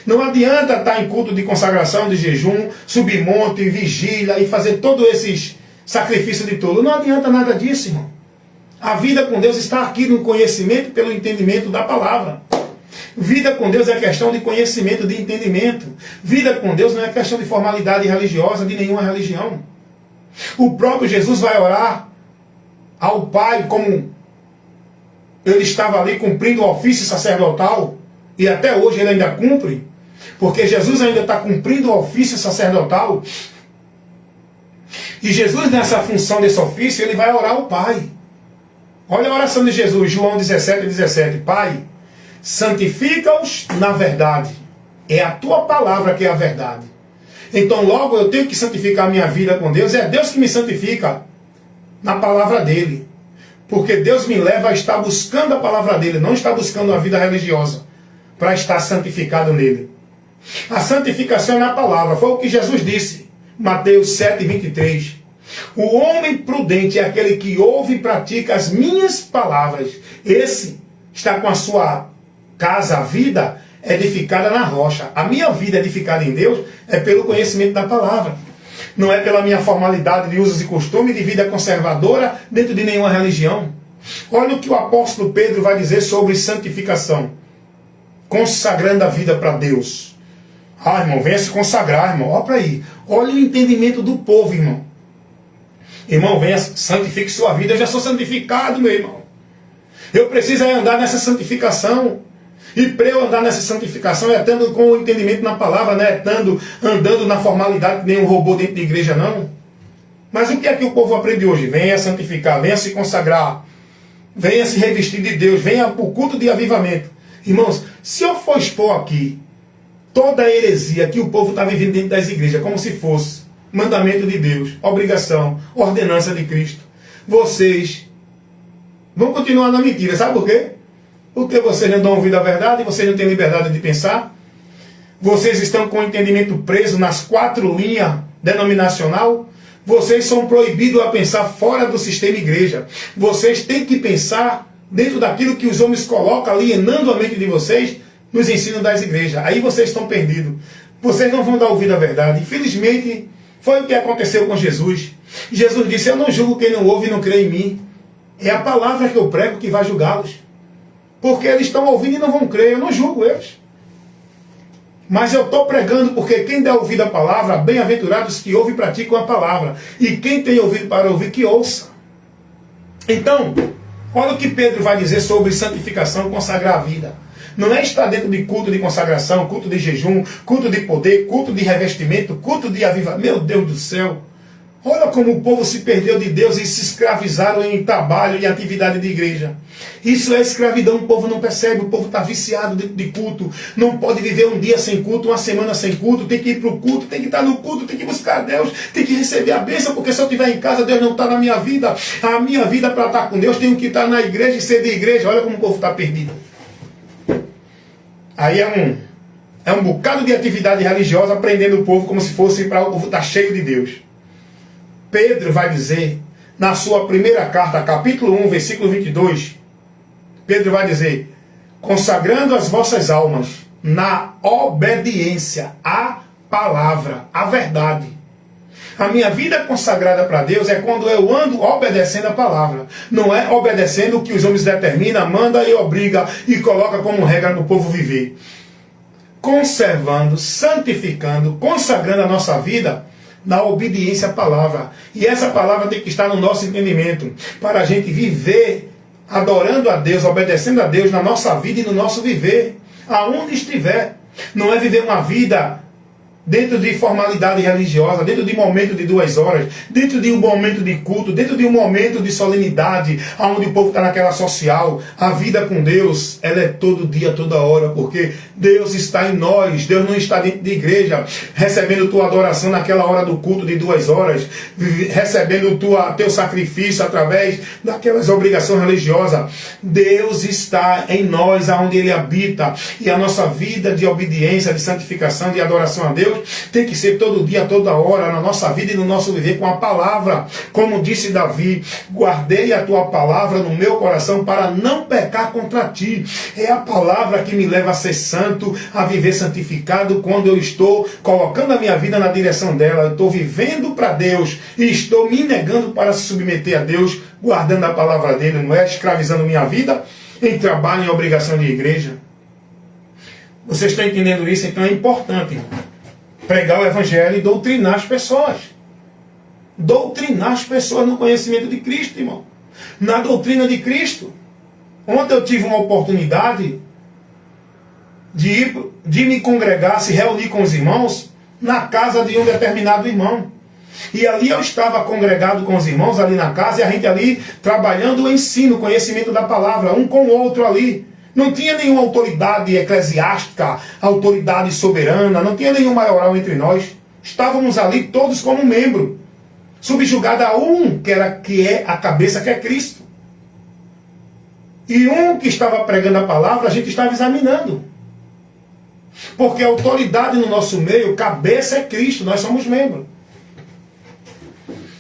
Não adianta estar em culto de consagração, de jejum, subir monte, vigília e fazer todos esses sacrifícios de tolo. Não adianta nada disso, irmão. A vida com Deus está aqui no conhecimento e pelo entendimento da palavra. Vida com Deus é questão de conhecimento, de entendimento. Vida com Deus não é questão de formalidade religiosa de nenhuma religião. O próprio Jesus vai orar ao Pai como ele estava ali cumprindo o ofício sacerdotal, e até hoje ele ainda cumpre, porque Jesus ainda está cumprindo o ofício sacerdotal. E Jesus, nessa função desse ofício, ele vai orar ao Pai. Olha a oração de Jesus, João 17:17. Pai, santifica-os na verdade. É a tua palavra que é a verdade. Então logo eu tenho que santificar a minha vida com Deus. É Deus que me santifica na palavra dele. Porque Deus me leva a estar buscando a palavra dele, não está buscando uma vida religiosa, para estar santificado nele. A santificação é na palavra. Foi o que Jesus disse, Mateus 7:23. O homem prudente é aquele que ouve e pratica as minhas palavras. Esse está com a sua casa, a vida edificada na rocha. A minha vida edificada em Deus é pelo conhecimento da palavra. Não é pela minha formalidade de usos e costumes, de vida conservadora dentro de nenhuma religião. Olha o que o apóstolo Pedro vai dizer sobre santificação. Consagrando a vida para Deus. Ah, irmão, venha se consagrar, irmão. Olha para aí. Olha o entendimento do povo, irmão. Irmão, venha, santifique sua vida. Eu já sou santificado, meu irmão. Eu preciso andar nessa santificação. E para eu andar nessa santificação, é estando com o entendimento na palavra, não é andando na formalidade que nem um robô dentro de igreja, não. Mas o que é que o povo aprende hoje? Venha santificar, venha se consagrar, venha se revestir de Deus, venha para o culto de avivamento. Irmãos, se eu for expor aqui toda a heresia que o povo está vivendo dentro das igrejas, como se fosse mandamento de Deus, obrigação, ordenança de Cristo, vocês vão continuar na mentira. Sabe por quê? Porque vocês não dão ouvido à verdade, vocês não têm liberdade de pensar, vocês estão com o entendimento preso nas 4 linhas denominacional, vocês são proibidos a pensar fora do sistema igreja. Vocês têm que pensar dentro daquilo que os homens colocam, alienando a mente de vocês nos ensinos das igrejas. Aí vocês estão perdidos. Vocês não vão dar ouvido à verdade. Infelizmente, foi o que aconteceu com Jesus. Jesus disse, eu não julgo quem não ouve e não crê em mim. É a palavra que eu prego que vai julgá-los. Porque eles estão ouvindo e não vão crer, eu não julgo eles. Mas eu estou pregando porque quem der ouvido à palavra, bem-aventurados que ouvem e praticam a palavra. E quem tem ouvido para ouvir, que ouça. Então, olha o que Pedro vai dizer sobre santificação, consagrar a vida. Não é estar dentro de culto de consagração, culto de jejum, culto de poder, culto de revestimento, culto de avivamento. Meu Deus do céu! Olha como o povo se perdeu de Deus e se escravizaram em trabalho e atividade de igreja. Isso é escravidão, o povo não percebe, o povo está viciado de culto. Não pode viver um dia sem culto, uma semana sem culto, tem que ir para o culto, tem que estar no culto, tem que buscar Deus, tem que receber a bênção, porque se eu estiver em casa, Deus não está na minha vida. A minha vida para estar com Deus, tenho que estar na igreja e ser de igreja. Olha como o povo está perdido. Aí é um bocado de atividade religiosa, prendendo o povo como se fosse para o povo estar cheio de Deus. Pedro vai dizer, na sua primeira carta, capítulo 1, versículo 22, Pedro vai dizer, consagrando as vossas almas na obediência à palavra, à verdade. A minha vida consagrada para Deus é quando eu ando obedecendo a palavra. Não é obedecendo o que os homens determinam, manda e obriga e coloca como regra para o povo viver. Conservando, santificando, consagrando a nossa vida na obediência à palavra. E essa palavra tem que estar no nosso entendimento, para a gente viver adorando a Deus, obedecendo a Deus na nossa vida e no nosso viver, aonde estiver. Não é viver uma vida dentro de formalidade religiosa, dentro de um momento de 2 horas, dentro de um momento de culto, dentro de um momento de solenidade, onde o povo está naquela social. A vida com Deus, ela é todo dia, toda hora, porque Deus está em nós. Deus não está dentro de igreja, recebendo tua adoração naquela hora do culto de 2 horas, recebendo teu sacrifício através daquelas obrigações religiosas. Deus está em nós, aonde Ele habita, e a nossa vida de obediência, de santificação, de adoração a Deus, Deus tem que ser todo dia, toda hora, na nossa vida e no nosso viver, com a palavra. Como disse Davi, guardei a tua palavra no meu coração para não pecar contra ti. É a palavra que me leva a ser santo, a viver santificado, quando eu estou colocando a minha vida na direção dela. Eu estou vivendo para Deus e estou me negando para se submeter a Deus, guardando a palavra dele, não é escravizando minha vida em trabalho, em obrigação de igreja. Vocês estão entendendo isso? Então é importante, irmão, pregar o evangelho e doutrinar as pessoas. Doutrinar as pessoas no conhecimento de Cristo, irmão. Na doutrina de Cristo. Ontem eu tive uma oportunidade de me congregar, se reunir com os irmãos na casa de um determinado irmão. E ali eu estava congregado com os irmãos ali na casa, e a gente ali trabalhando o ensino, o conhecimento da palavra, um com o outro ali. Não tinha nenhuma autoridade eclesiástica, autoridade soberana, não tinha nenhum maioral entre nós. Estávamos ali todos como membro, subjugado a um que é a cabeça, que é Cristo. E um que estava pregando a palavra, a gente estava examinando. Porque a autoridade no nosso meio, cabeça é Cristo, nós somos membros.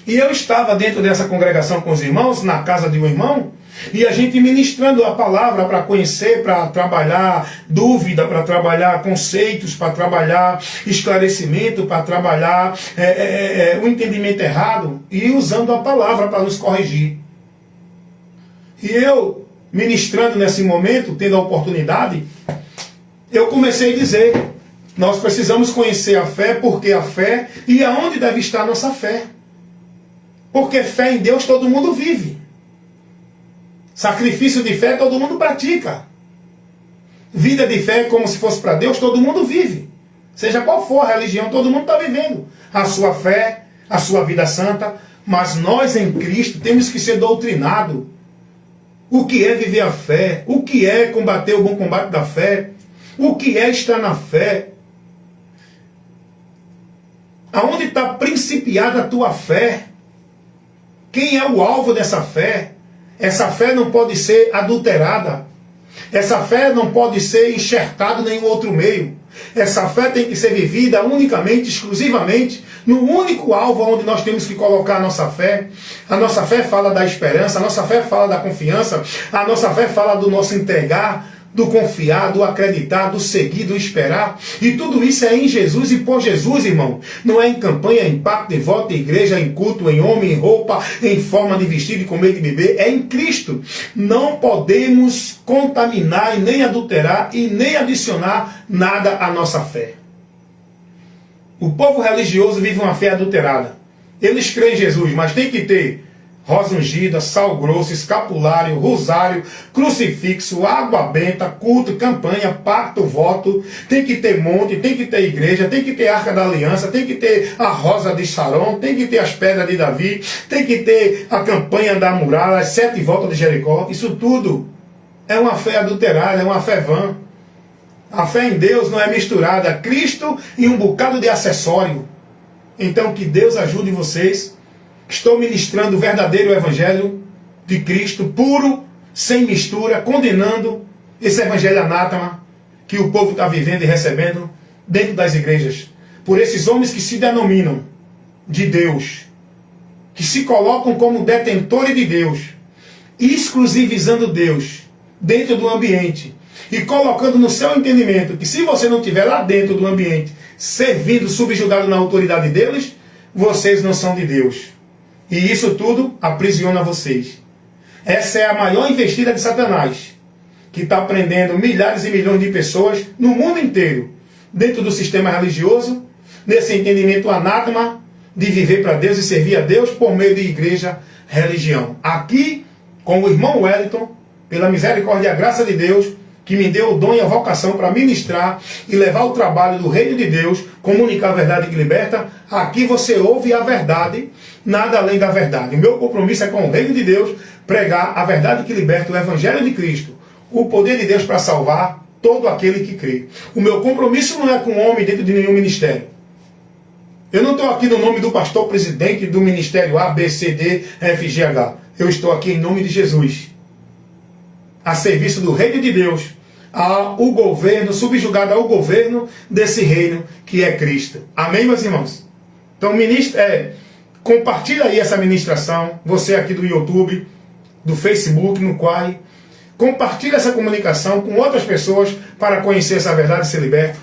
E eu estava dentro dessa congregação com os irmãos, na casa de um irmão, e a gente ministrando a palavra para conhecer, para trabalhar dúvida, para trabalhar conceitos, para trabalhar esclarecimento, para trabalhar o entendimento errado, e usando a palavra para nos corrigir. E eu, ministrando nesse momento, tendo a oportunidade, eu comecei a dizer, nós precisamos conhecer a fé, porque a fé, e aonde deve estar a nossa fé. Porque fé em Deus todo mundo vive. Sacrifício de fé todo mundo pratica. Vida de fé como se fosse para Deus todo mundo vive. Seja qual for a religião, todo mundo está vivendo a sua fé, a sua vida santa. Mas nós em Cristo temos que ser doutrinados. O que é viver a fé? O que é combater o bom combate da fé? O que é estar na fé? Aonde está principiada a tua fé? Quem é o alvo dessa fé? Essa fé não pode ser adulterada. Essa fé não pode ser enxertada em nenhum outro meio. Essa fé tem que ser vivida unicamente, exclusivamente, no único alvo onde nós temos que colocar a nossa fé. A nossa fé fala da esperança, a nossa fé fala da confiança, a nossa fé fala do nosso entregar, do confiar, do acreditar, do seguir, do esperar. E tudo isso é em Jesus e por Jesus, irmão. Não é em campanha, em pacto, em voto, em igreja, em culto, em homem, em roupa, em forma de vestir, de comer, de beber. É em Cristo. Não podemos contaminar e nem adulterar e nem adicionar nada à nossa fé. O povo religioso vive uma fé adulterada. Eles creem em Jesus, mas tem que ter rosa ungida, sal grosso, escapulário, rosário, crucifixo, água benta, culto, campanha, pacto, voto. Tem que ter monte, tem que ter igreja, tem que ter arca da aliança, tem que ter a rosa de Saron, tem que ter as pedras de Davi, tem que ter a campanha da muralha, as 7 voltas de Jericó. Isso tudo é uma fé adulterada, é uma fé vã. A fé em Deus não é misturada a Cristo e um bocado de acessório. Então que Deus ajude vocês. Estou ministrando o verdadeiro evangelho de Cristo, puro, sem mistura, condenando esse evangelho anátema que o povo está vivendo e recebendo dentro das igrejas. Por esses homens que se denominam de Deus, que se colocam como detentores de Deus, exclusivizando Deus dentro do ambiente e colocando no seu entendimento que se você não estiver lá dentro do ambiente, servindo, subjugado na autoridade deles, vocês não são de Deus. E isso tudo aprisiona vocês. Essa é a maior investida de Satanás, que está prendendo milhares e milhões de pessoas no mundo inteiro, dentro do sistema religioso, nesse entendimento anátema de viver para Deus e servir a Deus por meio de igreja, religião. Aqui, com o irmão Wellington, pela misericórdia e a graça de Deus, que me deu o dom e a vocação para ministrar e levar o trabalho do reino de Deus, comunicar a verdade que liberta, aqui você ouve a verdade, nada além da verdade. O meu compromisso é com o reino de Deus, pregar a verdade que liberta, o evangelho de Cristo, o poder de Deus para salvar todo aquele que crê. O meu compromisso não é com homem dentro de nenhum ministério. Eu não estou aqui no nome do pastor presidente do ministério A, B, C, D, F, G, H. Eu estou aqui em nome de Jesus, a serviço do reino de Deus, ao governo, subjugada ao governo desse reino que é Cristo. Amém, meus irmãos? Então, compartilha aí essa ministração, você aqui do YouTube, do Facebook, no Quai. Compartilha essa comunicação com outras pessoas para conhecer essa verdade e ser liberto.